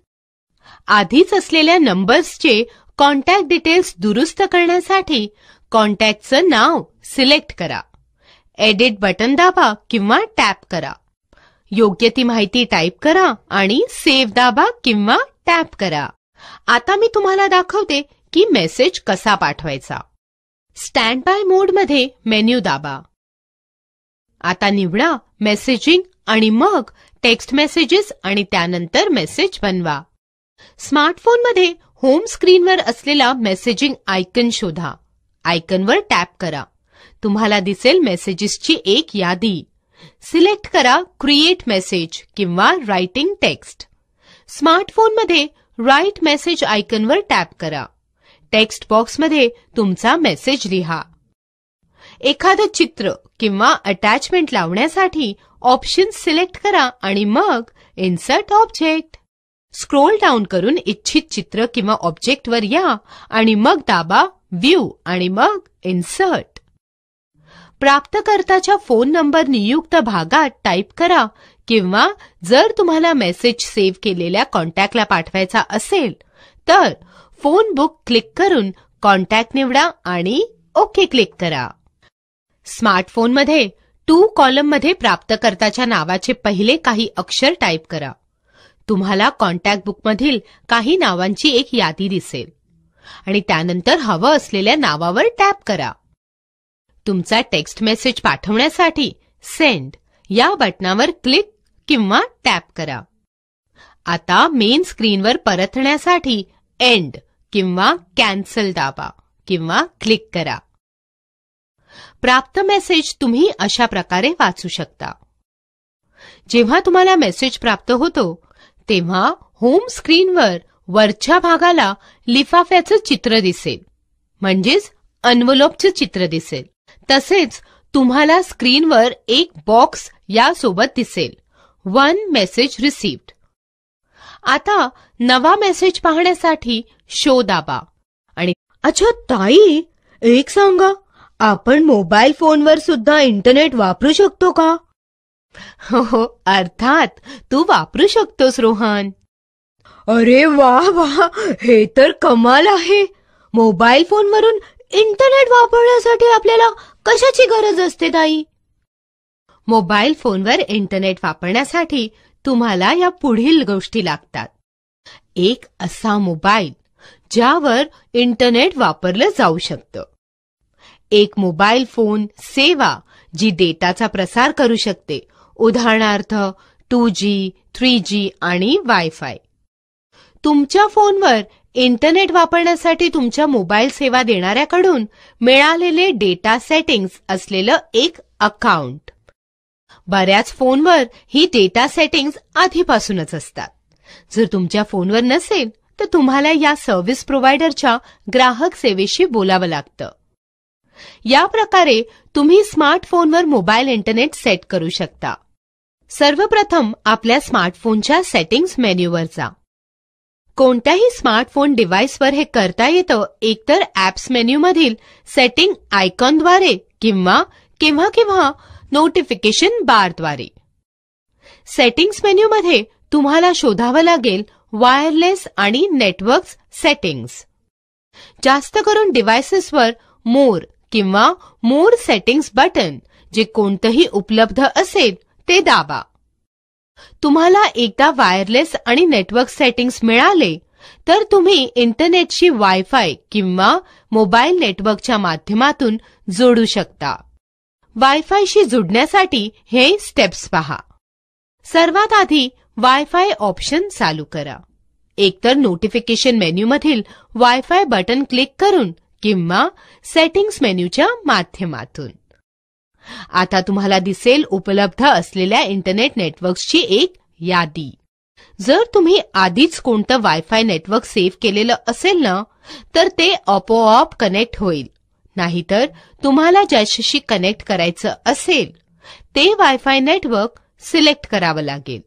आधीच असलेल्या नंबर्सचे कॉन्टॅक्ट डिटेल्स दुरुस्त करण्यासाठी कॉन्टॅक्टचं नाव सिलेक्ट करा. एडिट बटन दाबा किंवा टॅप करा. योग्य ती माहिती टाईप करा आणि सेव्ह दाबा किंवा टॅप करा. आता मी तुम्हाला दाखवते की मेसेज कसा पाठवायचा. स्टँड बाय मोडमध्ये मेन्यू दाबा. आता निवडा मेसेजिंग आणि मग टेक्स्ट मेसेजेस आणि त्यानंतर मेसेज बनवा. स्मार्टफोनमध्ये होम स्क्रीनवर असलेला मेसेजिंग आयकॉन शोधा. आयकॉनवर टॅप करा. तुम्हाला दिसेल मेसेजेसची एक यादी. सिलेक्ट करा क्रिएट मेसेज किंवा रायटिंग टेक्स्ट. स्मार्टफोनमध्ये राईट मेसेज आयकॉनवर टॅप करा. टेक्स्ट बॉक्समध्ये तुमचा मेसेज लिहा. एखादं चित्र किंवा अटॅचमेंट लावण्यासाठी ऑप्शन सिलेक्ट करा आणि मग इन्सर्ट ऑब्जेक्ट. स्क्रोल डाऊन करून इच्छित चित्र किंवा ऑब्जेक्टवर या आणि मग दाबा व्ह्यू आणि मग इन्सर्ट. प्राप्तकर्त्याच्या फोन नंबर नियुक्त भागात टाईप करा किंवा जर तुम्हाला मेसेज सेव्ह केलेल्या कॉन्टॅक्टला पाठवायचा असेल तर फोन बुक क्लिक करून कॉन्टॅक्ट निवडा आणि ओके क्लिक करा. स्मार्टफोनमध्ये टू कॉलममध्ये प्राप्तकर्त्याच्या नावाचे पहिले काही अक्षर टाईप करा. तुम्हाला कॉन्टॅक्ट बुकमधील काही नावांची एक यादी दिसेल आणि त्यानंतर हवं असलेल्या नावावर टॅप करा. तुमचा टेक्स्ट मेसेज पाठवण्यासाठी सेंड या बटनावर क्लिक किंवा टॅप करा. आता मेन स्क्रीनवर परतण्यासाठी एंड किंवा कॅन्सल दाबा किंवा क्लिक करा. प्राप्त मेसेज तुम्ही अशा प्रकारे वाचू शकता. जेव्हा तुम्हाला मेसेज प्राप्त होतो तेव्हा होम स्क्रीनवर वरच्या भागाला लिफाफ्याचं चित्र दिसेल, म्हणजेच एन्व्हलपचं चित्र दिसेल. तसेच तुम्हाला स्क्रीनवर एक बॉक्स यासोबत दिसेल, 1 मेसेज रिसीव्ड. आता नवा मेसेज पाहण्यासाठी शो दाबा आणि अच्छा ताई, एक सांगा, आपण मोबाईल फोनवर सुद्धा इंटरनेट वापरू शकतो का? हो, अर्थात तू वापरू शकतोस रोहन. अरे वा वा, हे तर कमाल आहे. मोबाईल फोनवरून इंटरनेट वापरण्यासाठी आपल्याला कशाची गरज असते ताई? मोबाईल फोनवर इंटरनेट वापरण्यासाठी तुम्हाला या पुढील गोष्टी लागतात. एक असा मोबाईल ज्यावर इंटरनेट वापरलं जाऊ शकतं. एक मोबाईल फोन सेवा जी डेटाचा प्रसार करू शकते, उदाहरणार्थ 2G, 3G आणि वायफाय. तुमच्या फोनवर इंटरनेट वापरण्यासाठी तुमच्या मोबाईल सेवा देणाऱ्याकडून मिळालेले डेटा सेटिंग्ज असलेलं एक अकाउंट. बऱ्याच फोनवर ही डेटा सेटिंग्ज आधीपासूनच असतात. जर तुमच्या फोनवर नसेल तर तुम्हाला या सर्व्हिस प्रोव्हायडरच्या ग्राहक सेवेशी बोलावं लागतं. या प्रकारे तुम्ही स्मार्टफोनवर मोबाईल इंटरनेट सेट करू शकता. सर्वप्रथम आपल्या स्मार्टफोनच्या सेटिंग्ज मेन्यूवर जा. कोणत्याही स्मार्टफोन डिव्हाइसवर हे करता येतं, एकतर ॲप्स मेन्यूमधील सेटिंग आयकॉनद्वारे किंवा केव्हा केव्हा नोटिफिकेशन बारद्वारे. सेटिंग्ज मेन्यूमध्ये तुम्हाला शोधावं लागेल वायरलेस आणि नेटवर्क सेटिंग्ज. जास्त करून डिव्हाइसेसवर मोर किंवा मोर सेटिंग्ज बटन जे कोणतंही उपलब्ध असेल ते दाबा. तुम्हाला एकदा वायरलेस आणि नेटवर्क सेटिंग्ज मिळाले तर तुम्ही इंटरनेटशी वायफाय किंवा मोबाईल नेटवर्कच्या माध्यमातून जोडू शकता. वायफायशी जोडण्यासाठी हे स्टेप्स पहा. सर्वात आधी वायफाय ऑप्शन चालू करा. एकतर नोटिफिकेशन मेन्यूमधील वायफाय बटन क्लिक करून किंवा सेटिंग्ज मेन्यूच्या माध्यमातून. आता तुम्हाला दिसेल उपलब्ध असलेल्या इंटरनेट नेटवर्क्सची एक यादी. जर तुम्ही आधीच कोणतं वायफाय नेटवर्क सेव्ह केलेलं असेल ना, तर ते आपोआप कनेक्ट होईल. नाहीतर तुम्हाला ज्याच्याशी कनेक्ट करायचं असेल ते वायफाय नेटवर्क सिलेक्ट करावं लागेल.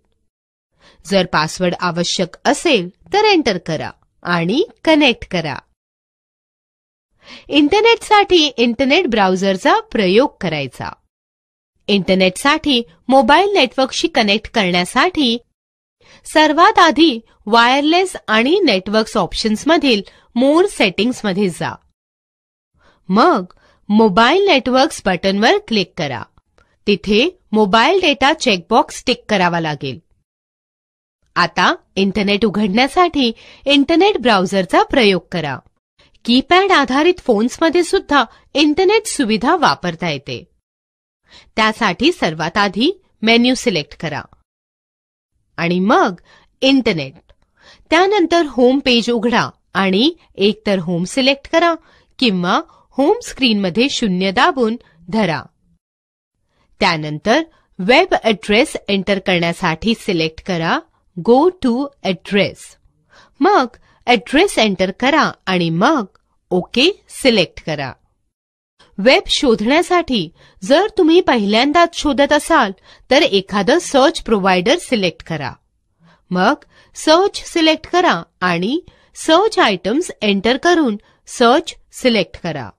जर पासवर्ड आवश्यक असेल तर एंटर करा आणि कनेक्ट करा. इंटरनेटसाठी इंटरनेट ब्राउझरचा प्रयोग करायचा. इंटरनेटसाठी मोबाईल नेटवर्कशी कनेक्ट करण्यासाठी सर्वात आधी वायरलेस आणि नेटवर्क्स ऑप्शन्समधील मोर सेटिंग्जमध्ये जा. मग मोबाईल नेटवर्क्स बटनवर क्लिक करा. तिथे मोबाईल डेटा चेकबॉक्स टिक करावा लागेल. आता इंटरनेट उघडण्यासाठी इंटरनेट ब्राउझरचा प्रयोग करा. कीपॅड आधारित फोन्समध्ये सुद्धा इंटरनेट सुविधा वापरता येते. त्यासाठी सर्वात आधी मेन्यू सिलेक्ट करा आणि मग इंटरनेट. त्यानंतर होम पेज उघडा आणि एकतर होम सिलेक्ट करा किंवा होम स्क्रीनमध्ये 0 दाबून धरा. त्यानंतर वेब ॲड्रेस एंटर करण्यासाठी सिलेक्ट करा गो टू ॲड्रेस. मग ॲड्रेस एंटर करा आणि मग ओके सिलेक्ट करा. वेब शोधण्यासाठी जर तुम्ही पहिल्यांदाच शोधत असाल तर एखादं सर्च प्रोव्हायडर सिलेक्ट करा. मग सर्च सिलेक्ट करा आणि सर्च आयटम्स एंटर करून सर्च सिलेक्ट करा.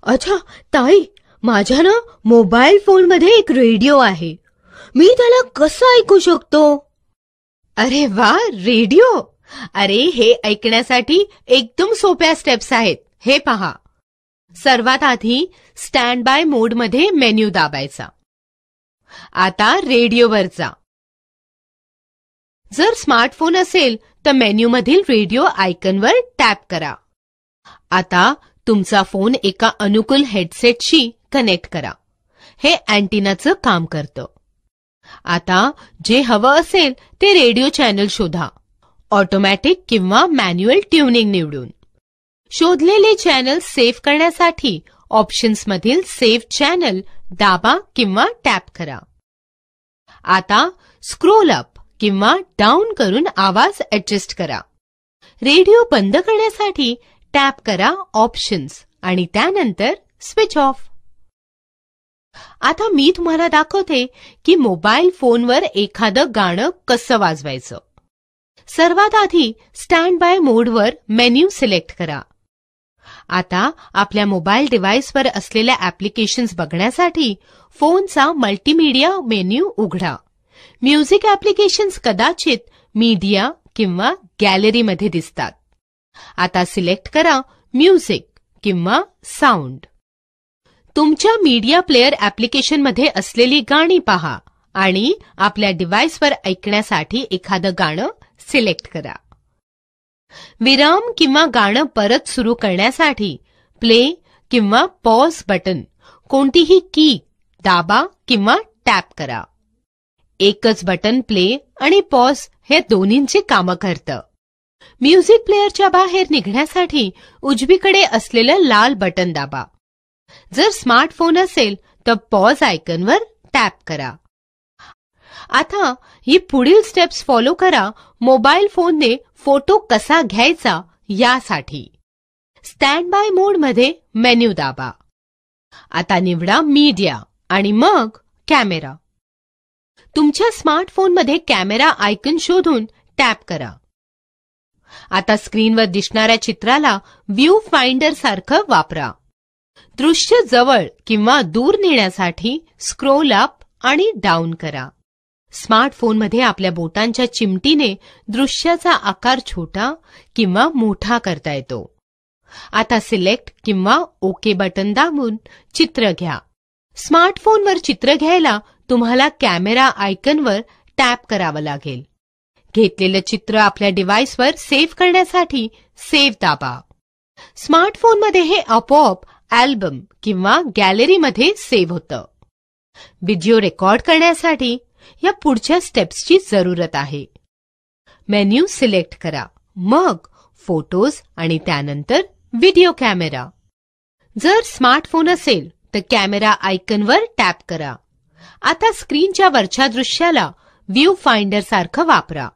अच्छा ताई, माझ्या ना मोबाईल फोनमध्ये एक रेडिओ आहे. मी त्याला कसं ऐकू शकतो? अरे वा, रेडिओ! अरे, हे ऐकण्यासाठी एकदम सोप्या स्टेप्स आहेत. हे पहा. सर्वात आधी स्टँड बाय मोडमध्ये मेन्यू दाबायचा. आता रेडिओवर जा. जर स्मार्टफोन असेल तर मेन्यूमधील रेडिओ आयकॉनवर टॅप करा. आता तुमचा फोन एका अनुकूल हेडसेटशी कनेक्ट करा. हे अँटिनाचं काम करतं. आता जे हवं असेल ते रेडिओ चॅनल शोधा. ऑटोमॅटिक किंवा मॅन्युअल ट्युनिंग निवडून. शोधलेले चॅनल सेव्ह करण्यासाठी ऑप्शन्समधील सेव्ह चॅनल दाबा किंवा टॅप करा. आता स्क्रोल अप किंवा डाऊन करून आवाज ॲडजस्ट करा. रेडिओ बंद करण्यासाठी टॅप करा ऑप्शन्स आणि त्यानंतर स्विच ऑफ. आता मी तुम्हाला दाखवते की मोबाईल फोनवर एखादं गाणं कसं वाजवायचं. सर्वात आधी स्टँड बाय मोडवर मेन्यू सिलेक्ट करा. आता आपल्या मोबाईल डिव्हाइसवर असलेल्या ऍप्लिकेशन्स बघण्यासाठी फोनचा मल्टीमीडिया मेन्यू उघडा. म्युझिक ऍप्लिकेशन्स कदाचित मीडिया किंवा गॅलरीमध्ये दिसतात. आता सिलेक्ट करा म्युझिक किंवा साऊंड. तुमच्या मीडिया प्लेअर ऍप्लिकेशनमध्ये असलेली गाणी पहा आणि आपल्या डिव्हाइसवर ऐकण्यासाठी एखादं गाणं सिलेक्ट करा. विराम किंवा गाणं परत सुरू करण्यासाठी प्ले किंवा पॉज बटन कोणतीही की दाबा किंवा टॅप करा. एकच बटन प्ले आणि पॉज हे दोन्हींची कामं करतं. म्युझिक प्लेअरच्या बाहेर निघण्यासाठी उजवीकडे असलेलं लाल बटन दाबा. जर स्मार्टफोन असेल तर पॉज आयकॉनवर टॅप करा. आता ही पुढील स्टेप्स फॉलो करा मोबाईल फोनने फोटो कसा घ्यायचा यासाठी. स्टँड बाय मोडमध्ये मेन्यू दाबा. आता निवडा मीडिया आणि मग कॅमेरा. तुमच्या स्मार्टफोनमध्ये कॅमेरा आयकॉन शोधून टॅप करा. आता स्क्रीनवर दिसणाऱ्या चित्राला व्ह्यू फाइंडर सारखं वापरा. दृश्य जवळ किंवा दूर नेण्यासाठी स्क्रोल अप आणि डाऊन करा. स्मार्टफोनमध्ये आपल्या बोटांच्या चिमटीने दृश्याचा आकार छोटा किंवा मोठा करता येतो. आता सिलेक्ट किंवा ओके बटन दाबून चित्र घ्या. स्मार्टफोनवर चित्र घ्यायला तुम्हाला कॅमेरा आयकॉनवर टॅप करावं लागेल. घेतलेलं चित्र आपल्या डिव्हाइसवर सेव्ह करण्यासाठी सेव्ह दाबा. स्मार्टफोनमध्ये हे आपोआप अल्बम किंवा गॅलरीमध्ये सेव्ह होतं. व्हिडिओ रेकॉर्ड करण्यासाठी या पुढच्या स्टेप्सची जरूरत आहे. मेन्यू सिलेक्ट करा, मग फोटोज आणि त्यानंतर व्हिडिओ कॅमेरा. जर स्मार्टफोन असेल तर कॅमेरा आयकॉनवर टॅप करा. आता स्क्रीनच्या वरच्या दृश्याला व्ह्यू फाइंडर सारखं वापरा.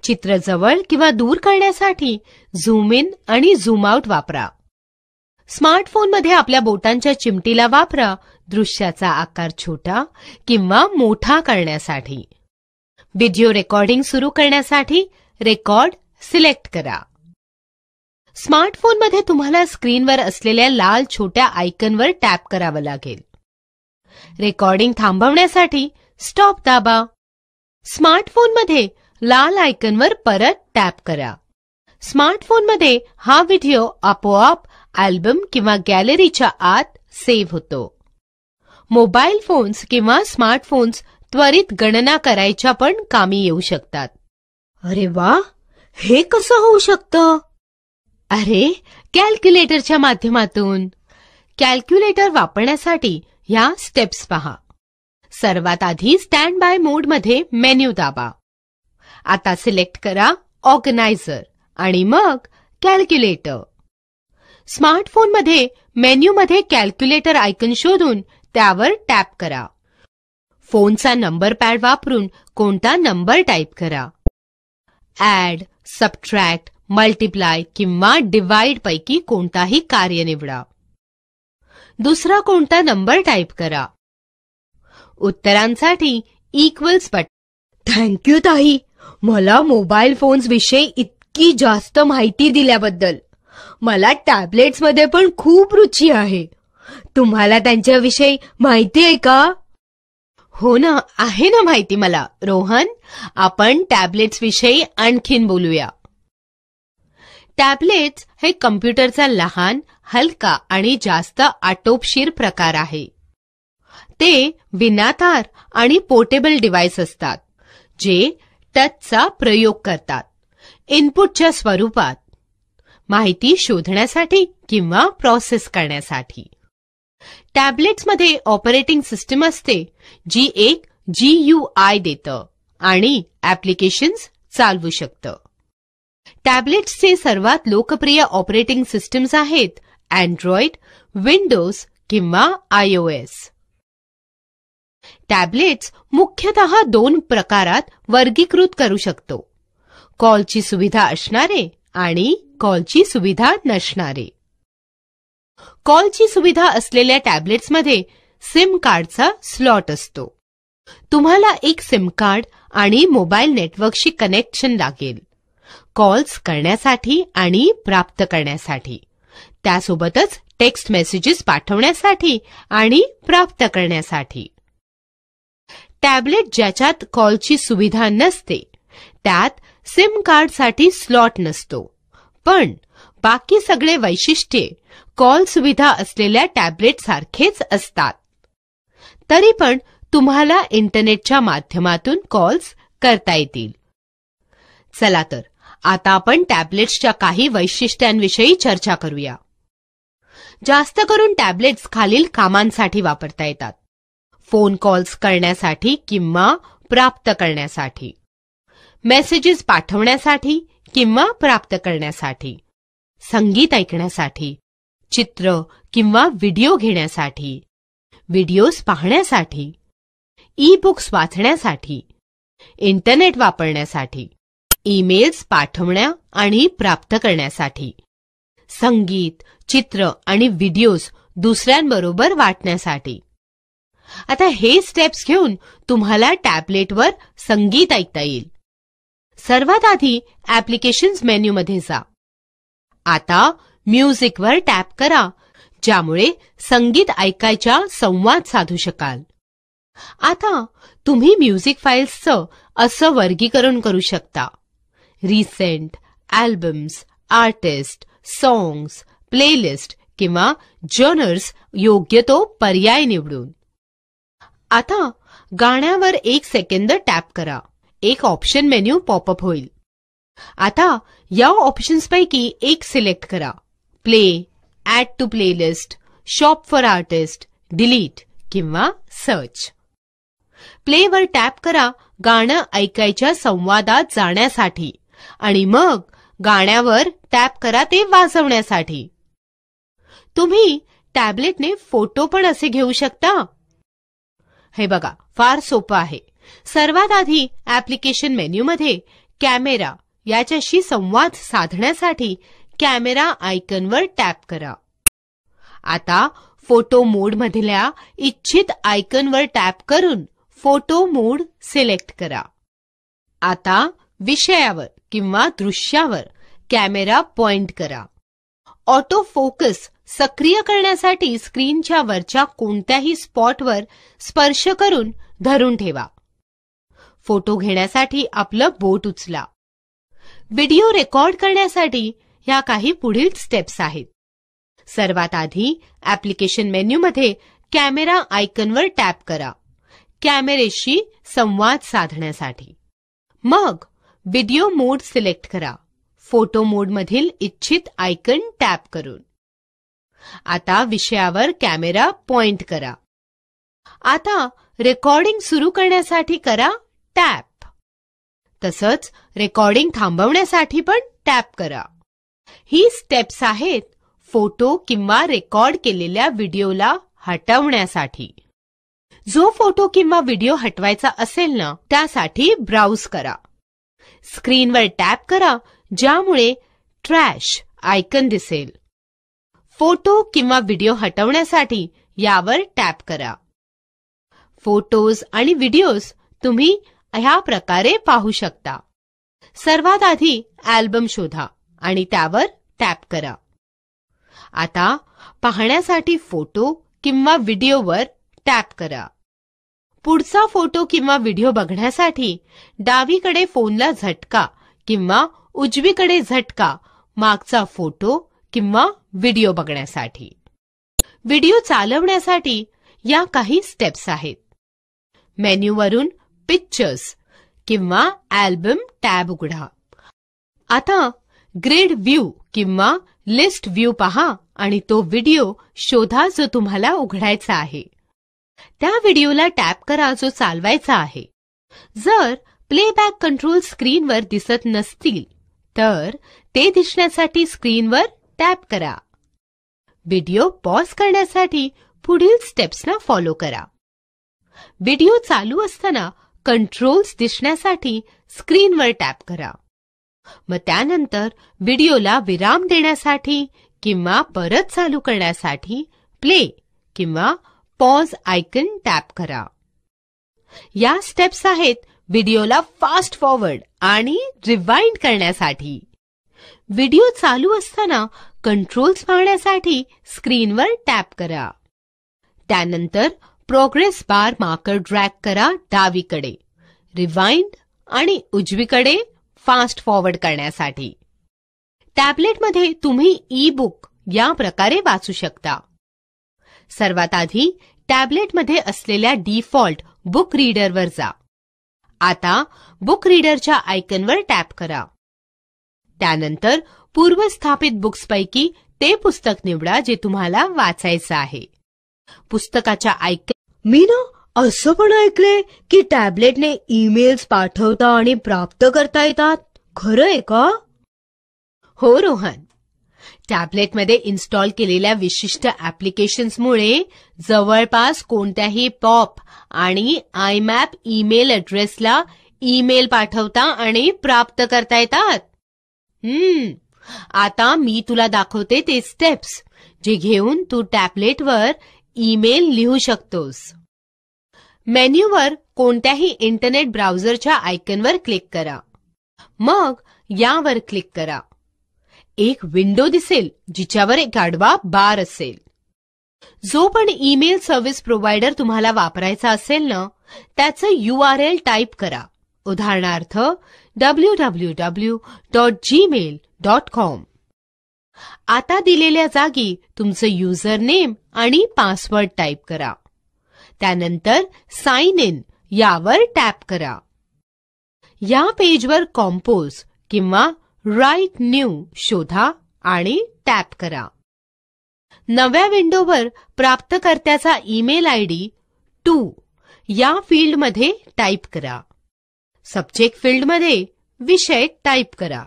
चित्र जवळ किंवा दूर करण्यासाठी झूम इन आणि झूम आउट वापरा. स्मार्टफोनमध्ये आपल्या बोटांच्या चिमटीला वापरा दृश्याचा आकार छोटा किंवा मोठा करण्यासाठी. व्हिडिओ रेकॉर्डिंग सुरू करण्यासाठी रेकॉर्ड सिलेक्ट करा. स्मार्टफोनमध्ये तुम्हाला स्क्रीनवर असलेल्या लाल छोट्या आयकॉनवर टॅप करावं लागेल. रेकॉर्डिंग थांबवण्यासाठी स्टॉप दाबा. स्मार्टफोनमध्ये लाल आयकॉनवर परत टॅप करा. स्मार्टफोनमध्ये हा व्हिडिओ आपोआप अल्बम किंवा गॅलरीच्या आत सेव्ह होतो. मोबाईल फोन्स किंवा स्मार्टफोन्स त्वरित गणना करायच्या पण कामी येऊ शकतात. अरे वा, हे कसं होऊ शकतं? अरे, कॅल्क्युलेटरच्या माध्यमातून. कॅल्क्युलेटर वापरण्यासाठी ह्या स्टेप्स पहा. सर्वात आधी स्टँड बाय मोडमध्ये मेन्यू दाबा. आता सिलेक्ट करा ऑर्गनायझर आणि मग कॅल्क्युलेटर. स्मार्टफोनमध्ये मेन्यूमध्ये कॅल्क्युलेटर आयकॉन शोधून त्यावर टॅप करा. फोनचा नंबर पॅड वापरून कोणता नंबर टाईप करा. ऍड, सबट्रॅक्ट, मल्टिप्लाय किंवा डिवाइड पैकी कोणताही कार्य निवडा. दुसरा कोणता नंबर टाईप करा. उत्तरांसाठी इक्वल्स बटन. थँक्यू ताई, मला मोबाईल फोन्स विषयी इतकी जास्त माहिती दिल्याबद्दल. मला टॅबलेट्समध्ये पण खूप रुची आहे. तुम्हाला त्यांच्याविषयी माहिती आहे का? हो ना, आहे ना माहिती मला. रोहन, आपण टॅबलेट्स विषयी आणखीन बोलूया. टॅबलेट्स हे कम्प्युटरचा लहान, हलका आणि जास्त आटोपशीर प्रकार आहे. ते विनातार आणि पोर्टेबल डिव्हाइस असतात जे टचचा प्रयोग करतात. इनपुटच्या स्वरूपात माहिती शोधण्यासाठी किंवा प्रोसेस करण्यासाठी. टॅबलेट्समध्ये ऑपरेटिंग सिस्टम असते जी एक GUI देतं आणि ऍप्लिकेशन्स चालवू शकतं. टॅबलेट्सचे सर्वात लोकप्रिय ऑपरेटिंग सिस्टम्स आहेत अँड्रॉइड, विंडोज किंवा iOS. टॅबलेट्स मुख्यतः 2 प्रकारात वर्गीकृत करू शकतो. कॉलची सुविधा असणारे आणि कॉलची सुविधा नसणारे. कॉलची सुविधा असलेल्या टॅब्लेट्समध्ये सिम कार्डचा स्लॉट असतो. तुम्हाला एक सिम कार्ड आणि मोबाईल नेटवर्कशी कनेक्शन लागेल कॉल्स करण्यासाठी आणि प्राप्त करण्यासाठी, त्यासोबतच टेक्स्ट मेसेजेस पाठवण्यासाठी आणि प्राप्त करण्यासाठी. टॅब्लेट ज्याच्यात कॉलची सुविधा नसते त्यात सिम कार्डसाठी स्लॉट नसतो, पण बाकी सगळे वैशिष्ट्ये कॉल सुविधा असलेल्या टॅब्लेट सारखेच असतात. तरी पण तुम्हाला इंटरनेटच्या माध्यमातून कॉल्स करता येतील. चला तर आता आपण टॅब्लेट्सच्या काही वैशिष्ट्यांविषयी चर्चा करूया. जास्त करून टॅब्लेट्स खालील कामांसाठी वापरता येतात: फोन कॉल्स करण्यासाठी किंवा प्राप्त करण्यासाठी, मेसेजेस पाठवण्यासाठी किंवा प्राप्त करण्यासाठी, संगीत ऐकण्यासाठी, चित्र किंवा व्हिडिओ घेण्यासाठी, व्हिडिओज पाहण्यासाठी, ई बुक्स वाचण्यासाठी, इंटरनेट वापरण्यासाठी, ईमेल्स पाठवण्या आणि प्राप्त करण्यासाठी, संगीत, चित्र आणि व्हिडिओज दुसऱ्यांबरोबर वाटण्यासाठी. आता हे स्टेप्स घेऊन तुम्हाला टॅब्लेटवर संगीत ऐकता येईल. सर्वात आधी ऍप्लिकेशन्स मेन्यूमध्ये जा. आता म्युझिकवर टॅप करा, ज्यामुळे संगीत ऐकायच्या संवाद साधू शकाल. आता तुम्ही म्युझिक फाईल्सचं असं वर्गीकरण करू शकता: recent, albums, artist, songs, playlist किंवा जर्नल्स योग्य तो पर्याय निवडून. आता गाण्यावर 1 सेकंद टॅप करा. एक ऑप्शन मेन्यू पॉपअप होईल. आता या ऑप्शन्सपैकी एक सिलेक्ट करा: play, add to playlist, shop for artist, delete किंवा सर्च. प्लेवर टॅप करा गाणं ऐकायच्या संवादात जाण्यासाठी आणि मग गाण्यावर टॅप करा ते वाजवण्यासाठी. तुम्ही टॅब्लेटने फोटो पण असे घेऊ शकता. हे बघा, फार सोपं आहे. सर्वात आधी ऍप्लिकेशन मेन्यूमध्ये कॅमेरा याच्याशी संवाद साधण्यासाठी कॅमेरा आयकॉनवर टॅप करा. आता फोटो मोडमधल्या इच्छित आयकॉनवर टॅप करून फोटो मोड सिलेक्ट करा. आता विषयावर किंवा दृश्यावर कॅमेरा पॉइंट करा. ऑटो फोकस सक्रिय करण्यासाठी स्क्रीनच्या वरच्या कोणत्याही स्पॉटवर स्पर्श करून धरून ठेवा. फोटो घेण्यासाठी आपलं बोट उचला. व्हिडिओ रेकॉर्ड करण्यासाठी ह्या काही पुढील स्टेप्स आहेत. सर्वात आधी ऍप्लिकेशन मेन्यूमध्ये कॅमेरा आयकॉनवर टॅप करा, कॅमेरेशी संवाद साधण्यासाठी. मग व्हिडिओ मोड सिलेक्ट करा, फोटो मोडमधील इच्छित आयकॉन टॅप करून. आता विषयावर कॅमेरा पॉइंट करा. आता रेकॉर्डिंग सुरू करण्यासाठी करा टॅप. तसंच रेकॉर्डिंग थांबवण्यासाठी पण टॅप करा. ही स्टेप्स आहेत फोटो किंवा रेकॉर्ड केलेल्या व्हिडिओला हटवण्यासाठी. जो फोटो किंवा व्हिडिओ हटवायचा असेल ना, त्यासाठी ब्राउज करा. स्क्रीनवर टॅप करा, ज्यामुळे ट्रॅश आयकॉन दिसेल. फोटो किंवा व्हिडिओ हटवण्यासाठी यावर टॅप करा. फोटोज आणि व्हिडिओज तुम्ही ह्या प्रकारे पाहू शकता. सर्वात आधी अल्बम शोधा आणि त्यावर टॅप करा. आता पाहण्यासाठी फोटो किंवा व्हिडिओवर टॅप करा. पुढचा फोटो किंवा व्हिडिओ बघण्यासाठी डावीकडे फोनला झटका किंवा उजवीकडे झटका मागचा फोटो किंवा व्हिडिओ बघण्यासाठी. व्हिडिओ चालवण्यासाठी या काही स्टेप्स आहेत. मेन्यूवरून पिक्चर्स किंवा अल्बम टॅब उघडा. आता ग्रिड व्ह्यू किंवा लिस्ट व्ह्यू पहा आणि तो व्हिडिओ शोधा जो तुम्हाला उघडायचा आहे. त्या व्हिडिओला टॅप करा जो चालवायचा आहे. जर प्लेबॅक कंट्रोल स्क्रीनवर दिसत नसतील तर ते दिसण्यासाठी स्क्रीनवर टॅप करा. व्हिडिओ पॉज करण्यासाठी पुढील स्टेप्सना फॉलो करा. व्हिडिओ चालू असताना कंट्रोल्स दिसण्यासाठी स्क्रीनवर टॅप करा. मग त्यानंतर व्हिडिओला विराम देण्यासाठी किंवा परत चालू करण्यासाठी प्ले किंवा पॉज आयकन टॅप करा. या स्टेप्स आहेत व्हिडिओला फास्ट फॉरवर्ड आणि रिवाइंड करण्यासाठी. व्हिडिओ चालू असताना कंट्रोल्स पाहण्यासाठी स्क्रीनवर टॅप करा. त्यानंतर प्रोग्रेस बार मार्कर ड्रॅग करा डावीकडे, रिवाइंड आणि उजवीकडे फास्ट फॉरवर्ड करण्यासाठी. टॅबलेटमध्ये तुम्ही ई बुक या प्रकारे वाचू शकता. सर्वात आधी टॅबलेटमध्ये असलेल्या डिफॉल्ट बुक रीडरवर जा. आता बुक रीडरच्या आयकनवर टॅप करा. त्यानंतर पूर्वस्थापित बुक्सपैकी ते पुस्तक निवडा जे तुम्हाला वाचायचं आहे. पुस्तकाच्या आयकन मी ना असं पण ऐकलंय की टॅबलेटने ईमेल्स पाठवता आणि प्राप्त करता येतात. खरं आहे का? हो रोहन, टॅबलेटमध्ये इन्स्टॉल केलेल्या विशिष्ट ऍप्लिकेशन्समुळे जवळपास कोणत्याही पॉप आणि आयमॅप ईमेल ॲड्रेसला ईमेल पाठवता आणि प्राप्त करता येतात. आता मी तुला दाखवते ते स्टेप्स जे घेऊन तू टॅबलेटवर ईमेल लिहू शकतोस. मेन्यूवर कोणत्याही इंटरनेट ब्राउझरच्या आयकनवर क्लिक करा. मग यावर क्लिक करा. एक विंडो दिसेल जिच्यावर एक आडवा बार असेल. जो पण ईमेल सर्व्हिस प्रोव्हायडर तुम्हाला वापरायचा असेल ना, त्याचं URL टाईप करा. उदाहरणार्थ www.gmail.com. आता दिलेल्या जागी तुमचं युजर नेम आणि पासवर्ड टाईप करा. त्यानंतर साइन इन यावर टॅप करा. या पेजवर कंपोज किंवा राईट न्यू शोधा आणि टॅप करा. नव्या विंडोवर प्राप्तकर्त्याचा ईमेल आयडी टू या फील्डमध्ये टाईप करा. सब्जेक्ट फील्डमध्ये विषय टाईप करा.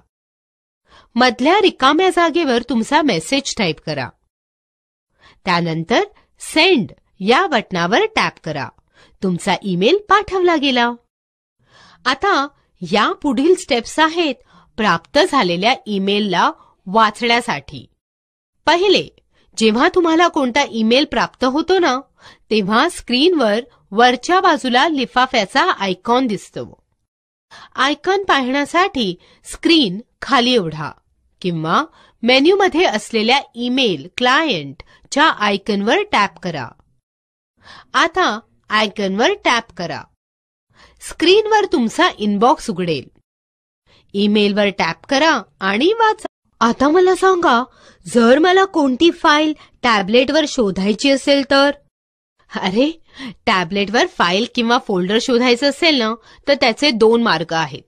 मधल्या रिकाम्या जागेवर तुमचा मेसेज टाईप करा. त्यानंतर सेंड या बटणावर टॅप करा. तुमचा ईमेल पाठवला गेला. आता या पुढील स्टेप्स आहेत प्राप्त झालेल्या ईमेलला वाचण्यासाठी. पहिले, जेव्हा तुम्हाला कोणता ईमेल प्राप्त होतो ना, तेव्हा स्क्रीनवर वरच्या बाजूला लिफाफ्याचा आयकॉन दिसतो. आयकॉन पाहण्यासाठी स्क्रीन खाली ओढा किंवा मेन्यूमध्ये असलेल्या ईमेल क्लायंटच्या आयकनवर टॅप करा. आता आयकनवर टॅप करा. स्क्रीनवर तुमचा इनबॉक्स उघडेल. ईमेलवर टॅप करा आणि वाचा. आता मला सांगा, जर मला कोणती फाईल टॅबलेटवर शोधायची असेल तर? अरे, टॅबलेटवर फाईल किंवा फोल्डर शोधायचं असेल ना, तर त्याचे 2 मार्ग आहेत.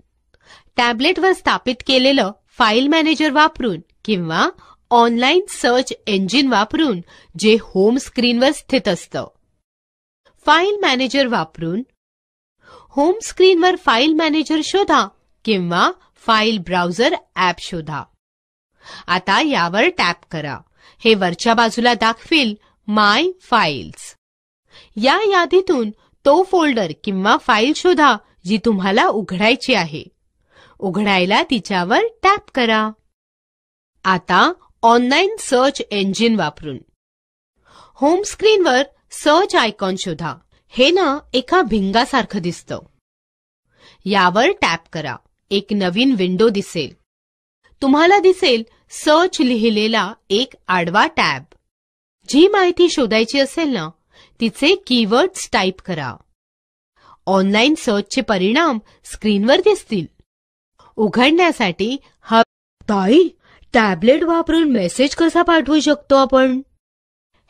टॅबलेटवर स्थापित केलेलं फाईल मॅनेजर वापरून किंवा ऑनलाईन सर्च इंजिन वापरून जे होम स्क्रीनवर स्थित असतं. फाईल मॅनेजर वापरून होम स्क्रीनवर फाईल मॅनेजर शोधा किंवा फाईल ब्राउझर ॲप शोधा. आता यावर टॅप करा. हे वरच्या बाजूला दाखवेल माय फाईल्स. या यादीतून तो फोल्डर किंवा फाईल शोधा जी तुम्हाला उघडायची आहे. उघडायला तिच्यावर टॅप करा. आता ऑनलाईन सर्च इंजिन वापरून होम स्क्रीनवर सर्च आयकॉन शोधा. हे ना एका भिंगासारखं दिसतं. यावर टॅप करा. एक नवीन विंडो दिसेल. तुम्हाला दिसेल सर्च लिहिलेला एक आडवा टॅब. जी माहिती शोधायची असेल ना, तिचे कीवर्ड्स टाईप करा. ऑनलाईन सर्चचे परिणाम स्क्रीनवर दिसतील. उघडण्यासाठी ताई, टॅबलेट वापरून मेसेज कसा पाठवू शकतो आपण?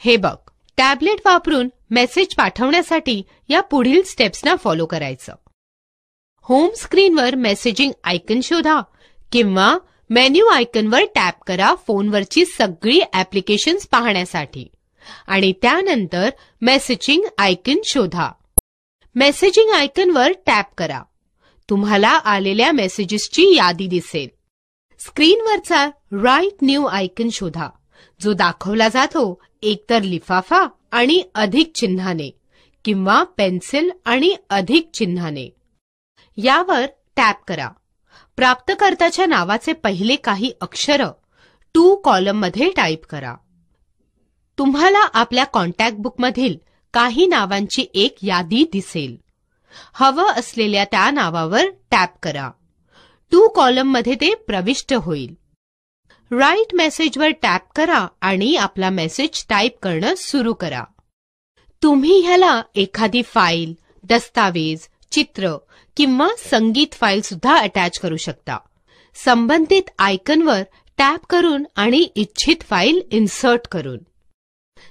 हे बघ, टॅबलेट वापरून मेसेज पाठवण्यासाठी या पुढील स्टेप्सना फॉलो करायचं. होम स्क्रीनवर मेसेजिंग आयकन शोधा किंवा मेन्यू आयकनवर टॅप करा फोनवरची सगळी ऍप्लिकेशन्स पाहण्यासाठी आणि त्यानंतर मेसेजिंग आयकन शोधा. मेसेजिंग आयकनवर टॅप करा. तुम्हाला आलेल्या मेसेजेसची यादी दिसेल. स्क्रीनवरचा राईट न्यू आयकन शोधा, जो दाखवला जातो एकतर लिफाफा आणि अधिक चिन्हाने किंवा पेन्सिल आणि अधिक चिन्हाने. यावर टॅप करा. प्राप्तकर्त्याच्या नावाचे पहिले काही अक्षर टू कॉलममध्ये टाईप करा. तुम्हाला आपल्या कॉन्टॅक्ट बुकमधील काही नावांची एक यादी दिसेल. हवं असलेल्या त्या नावावर टॅप करा. टू कॉलममध्ये ते प्रविष्ट होईल. राईट मेसेजवर टॅप करा आणि आपला मेसेज टाईप करणं सुरू करा. तुम्ही ह्याला एखादी फाईल, दस्तावेज, चित्र किंवा संगीत फाईल सुद्धा अटॅच करू शकता. संबंधित आयकॉनवर टॅप करून आणि इच्छित फाईल इन्सर्ट करून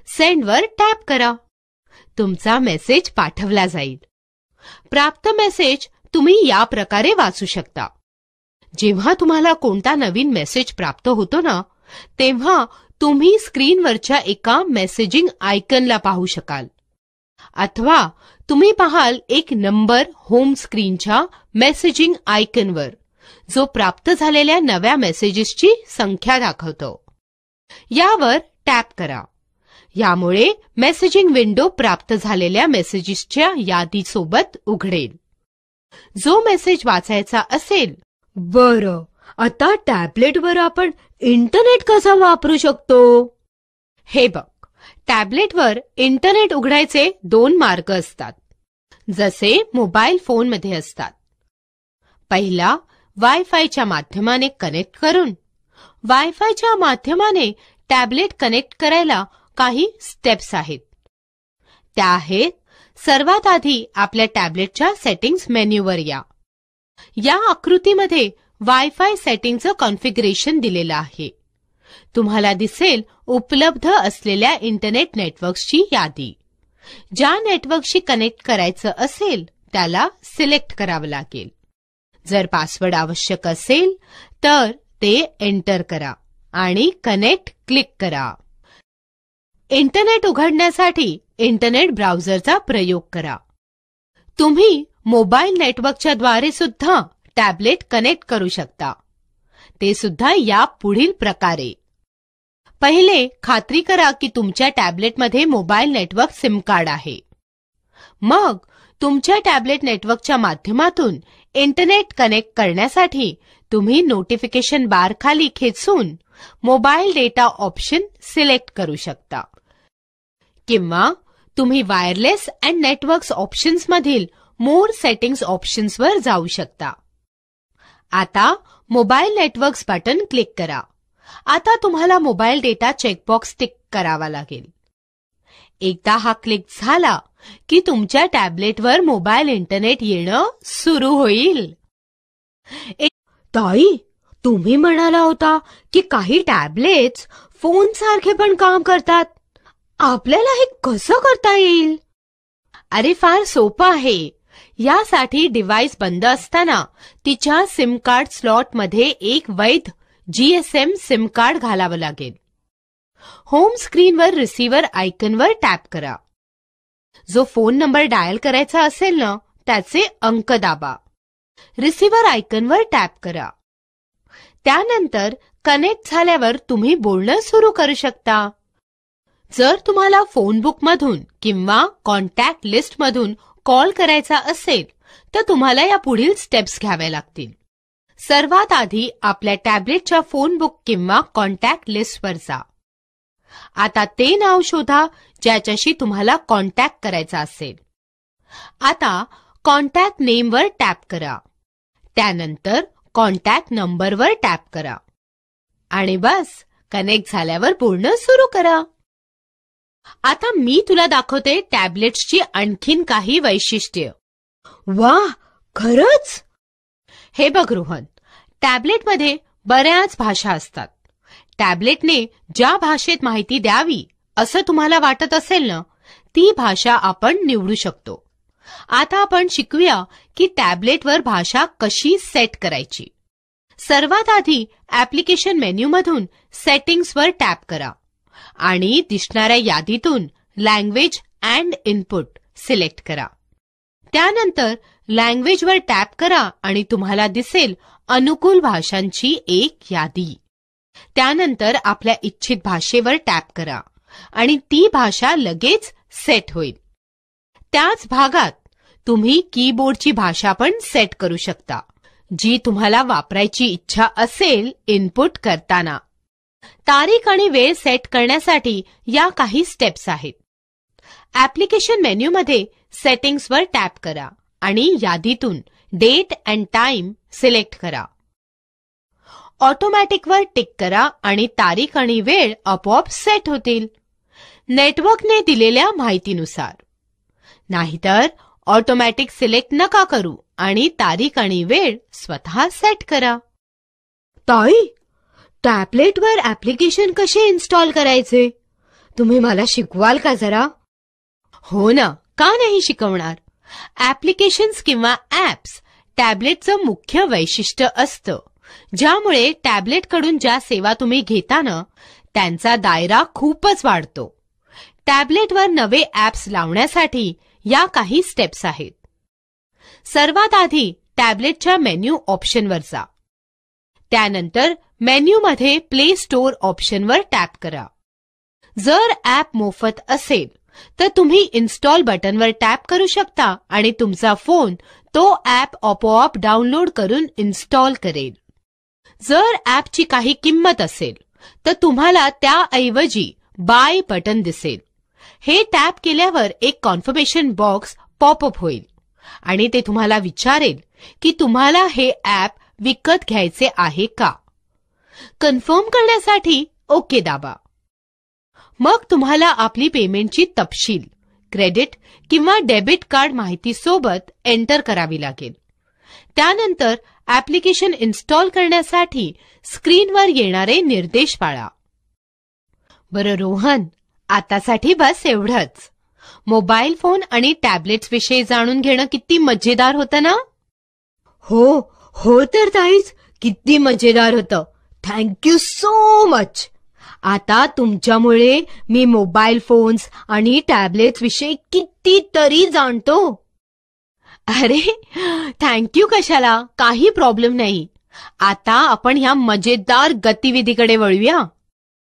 सेंडवर टॅप करा. तुमचा मेसेज पाठवला जाईल. प्राप्त मेसेज तुम्ही या प्रकारे वाचू शकता. जेव्हा तुम्हाला कोणता नवीन मेसेज प्राप्त होतो ना, तेव्हा तुम्ही स्क्रीनवरच्या एका मेसेजिंग आयकॉनला पाहू शकाल. अथवा तुम्ही पाहाल एक नंबर होम स्क्रीनच्या मेसेजिंग आयकॉनवर, जो प्राप्त झालेल्या नव्या मेसेजेसची संख्या दाखवतो. यावर टॅप करा. यामुळे मेसेजिंग विंडो प्राप्त झालेल्या मेसेजेसच्या यादीसोबत उघडेल. जो मेसेज वाचायचा असेल. बरं, आता टॅबलेटवर आपण इंटरनेट कसा वापरू शकतो? हे बघ, टॅबलेटवर इंटरनेट उघडायचे 2 मार्ग असतात, जसे मोबाईल फोनमध्ये असतात. पहिला, वायफायच्या माध्यमाने कनेक्ट करून. वायफायच्या माध्यमाने टॅबलेट कनेक्ट करायला काही स्टेप्स आहेत. त्या आहेत, सर्वात आधी आपल्या टॅबलेटच्या सेटिंग्स मेन्यूवर या. या आकृतीमध्ये वायफाय सेटिंगचं कॉन्फिगरेशन दिलेलं आहे. तुम्हाला दिसेल उपलब्ध असलेल्या इंटरनेट नेटवर्क्सची यादी. ज्या नेटवर्कशी कनेक्ट करायचं असेल त्याला सिलेक्ट करावं लागेल. जर पासवर्ड आवश्यक असेल तर ते एंटर करा आणि कनेक्ट क्लिक करा. इंटरनेट उघडण्यासाठी इंटरनेट ब्राउझरचा प्रयोग करा. तुम्ही मोबाईल नेटवर्कच्या द्वारे सुद्धा टॅबलेट कनेक्ट करू शकता. ते सुद्धा या पुढील प्रकारे. पहिले, खात्री करा की तुमच्या टॅबलेटमध्ये मोबाईल नेटवर्क सिम कार्ड आहे. मग तुमच्या टॅबलेट नेटवर्कच्या माध्यमातून इंटरनेट कनेक्ट करण्यासाठी तुम्ही नोटिफिकेशन बार खाली खेचून मोबाईल डेटा ऑप्शन सिलेक्ट करू शकता. किंवा तुम्ही वायरलेस अँड नेटवर्क्स ऑप्शन्स मधील मोर सेटिंग्स ऑप्शन्सवर जाऊ शकता. आता मोबाईल नेटवर्क्स बटन क्लिक करा. आता तुम्हाला मोबाईल डेटा चेकबॉक्स टिक करावा लागेल. एकदा हा क्लिक झाला की तुमच्या टॅबलेटवर मोबाईल इंटरनेट येणं सुरू होईल. ताई, तुम्ही म्हणाला होता की काही टॅबलेट्स फोन सारखे पण काम करतात. आपल्याला हे कसं करता येईल? अरे, फार सोपं आहे. यासाठी डिव्हाइस बंद असताना तिच्या सिम कार्ड स्लॉटमध्ये एक वैध GSM सिम कार्ड घालावं लागेल. होम स्क्रीनवर रिसीव्हर आयकॉनवर टॅप करा. जो फोन नंबर डायल करायचा असेल ना, त्याचे अंक दाबा. रिसीव्हर आयकॉनवर टॅप करा. त्यानंतर कनेक्ट झाल्यावर तुम्ही बोलणं सुरू करू शकता. जर तुम्हाला फोन बुकमधून किंवा कॉन्टॅक्ट लिस्टमधून कॉल करायचा असेल तर तुम्हाला या पुढील स्टेप्स घ्याव्या लागतील. सर्वात आधी आपल्या टॅबलेटच्या फोन बुक किंवा कॉन्टॅक्ट लिस्टवर जा. आता ते नाव शोधा ज्याच्याशी तुम्हाला कॉन्टॅक्ट करायचा असेल. आता कॉन्टॅक्ट नेमवर टॅप करा. त्यानंतर कॉन्टॅक्ट नंबरवर टॅप करा. आणि बस, कनेक्ट झाल्यावर बोलणं सुरू करा. आता मी तुला दाखवते टॅबलेट्सची आणखीन काही वैशिष्ट्ये. वा, खरंच? हे बघ रोहन, टॅबलेटमध्ये बऱ्याच भाषा असतात. टॅबलेटने ज्या भाषेत माहिती द्यावी असं तुम्हाला वाटत असेल ना, ती भाषा आपण निवडू शकतो. आता आपण शिकूया की टॅबलेटवर भाषा कशी सेट करायची. सर्वात आधी ऍप्लिकेशन मेन्यूमधून सेटिंग्सवर टॅप करा आणि दिसणाऱ्या यादीतून लँग्वेज अँड इनपुट सिलेक्ट करा. त्यानंतर लँग्वेजवर टॅप करा आणि तुम्हाला दिसेल अनुकूल भाषांची एक यादी. त्यानंतर आपल्या इच्छित भाषेवर टॅप करा आणि ती भाषा लगेच सेट होईल. त्याच भागात तुम्ही कीबोर्डची भाषा पण सेट करू शकता, जी तुम्हाला वापरायची इच्छा असेल इनपुट करताना. तारीख आणि वेळ सेट करण्यासाठी या काही स्टेप्स आहेत. ऍप्लिकेशन मेन्यूमध्ये सेटिंग्सवर टॅप करा आणि यादीतून डेट अँड टाइम सिलेक्ट करा. ऑटोमॅटिकवर टिक करा आणि तारीख आणि वेळ आपोआप सेट होतील, नेटवर्कने दिलेल्या माहितीनुसार. नाहीतर ऑटोमॅटिक सिलेक्ट नका करू आणि तारीख आणि वेळ स्वतः सेट करा. ताई, टॅबलेटवर ऍप्लिकेशन कसे इन्स्टॉल करायचे? तुम्ही मला शिकवाल का जरा? हो ना, का नाही शिकवणार. ऍप्लिकेशन्स किंवा ऍप्स टॅबलेटचं मुख्य वैशिष्ट्य असतं, ज्यामुळे टॅबलेटकडून ज्या सेवा तुम्ही घेता ना त्यांचा दायरा खूपच वाढतो. टॅबलेटवर नवे ऍप्स लावण्यासाठी या काही स्टेप्स आहेत. सर्वात आधी टॅबलेटच्या मेन्यू ऑप्शनवर जा. त्यानंतर मेन्यूमध्ये प्ले स्टोअर ऑप्शनवर टॅप करा. जर ऍप मोफत असेल तर तुम्ही इन्स्टॉल बटनवर टॅप करू शकता आणि तुमचा फोन तो ऍप आपोआप डाउनलोड करून इन्स्टॉल करेल. जर ऍपची काही किंमत असेल तर तुम्हाला त्याऐवजी बाय बटन दिसेल. हे टॅप केल्यावर एक कन्फर्मेशन बॉक्स पॉपअप होईल आणि ते तुम्हाला विचारेल की तुम्हाला हे ऍप विकत घ्यायचे आहे का. कन्फर्म करण्यासाठी ओके दाबा. मग तुम्हाला आपली पेमेंटची तपशील, क्रेडिट किंवा डेबिट कार्ड माहितीसोबत एंटर करावी लागेल. त्यानंतर ऍप्लिकेशन इन्स्टॉल करण्यासाठी स्क्रीनवर येणारे निर्देश पाळा. बरं रोहन, आतासाठी बस एवढंच. मोबाईल फोन आणि टॅबलेट्स विषयी जाणून घेणं किती मजेदार होतं ना? हो तर ताईच, किती मजेदार होतं. Thank you so much. आता तुमच्यामुळे मी मोबाईल फोन्स आणि टॅबलेट्स विषयी कितीतरी जाणतो. अरे थँक्यू कशाला, काही प्रॉब्लेम नाही. आता आपण ह्या मजेदार गतिविधीकडे वळूया.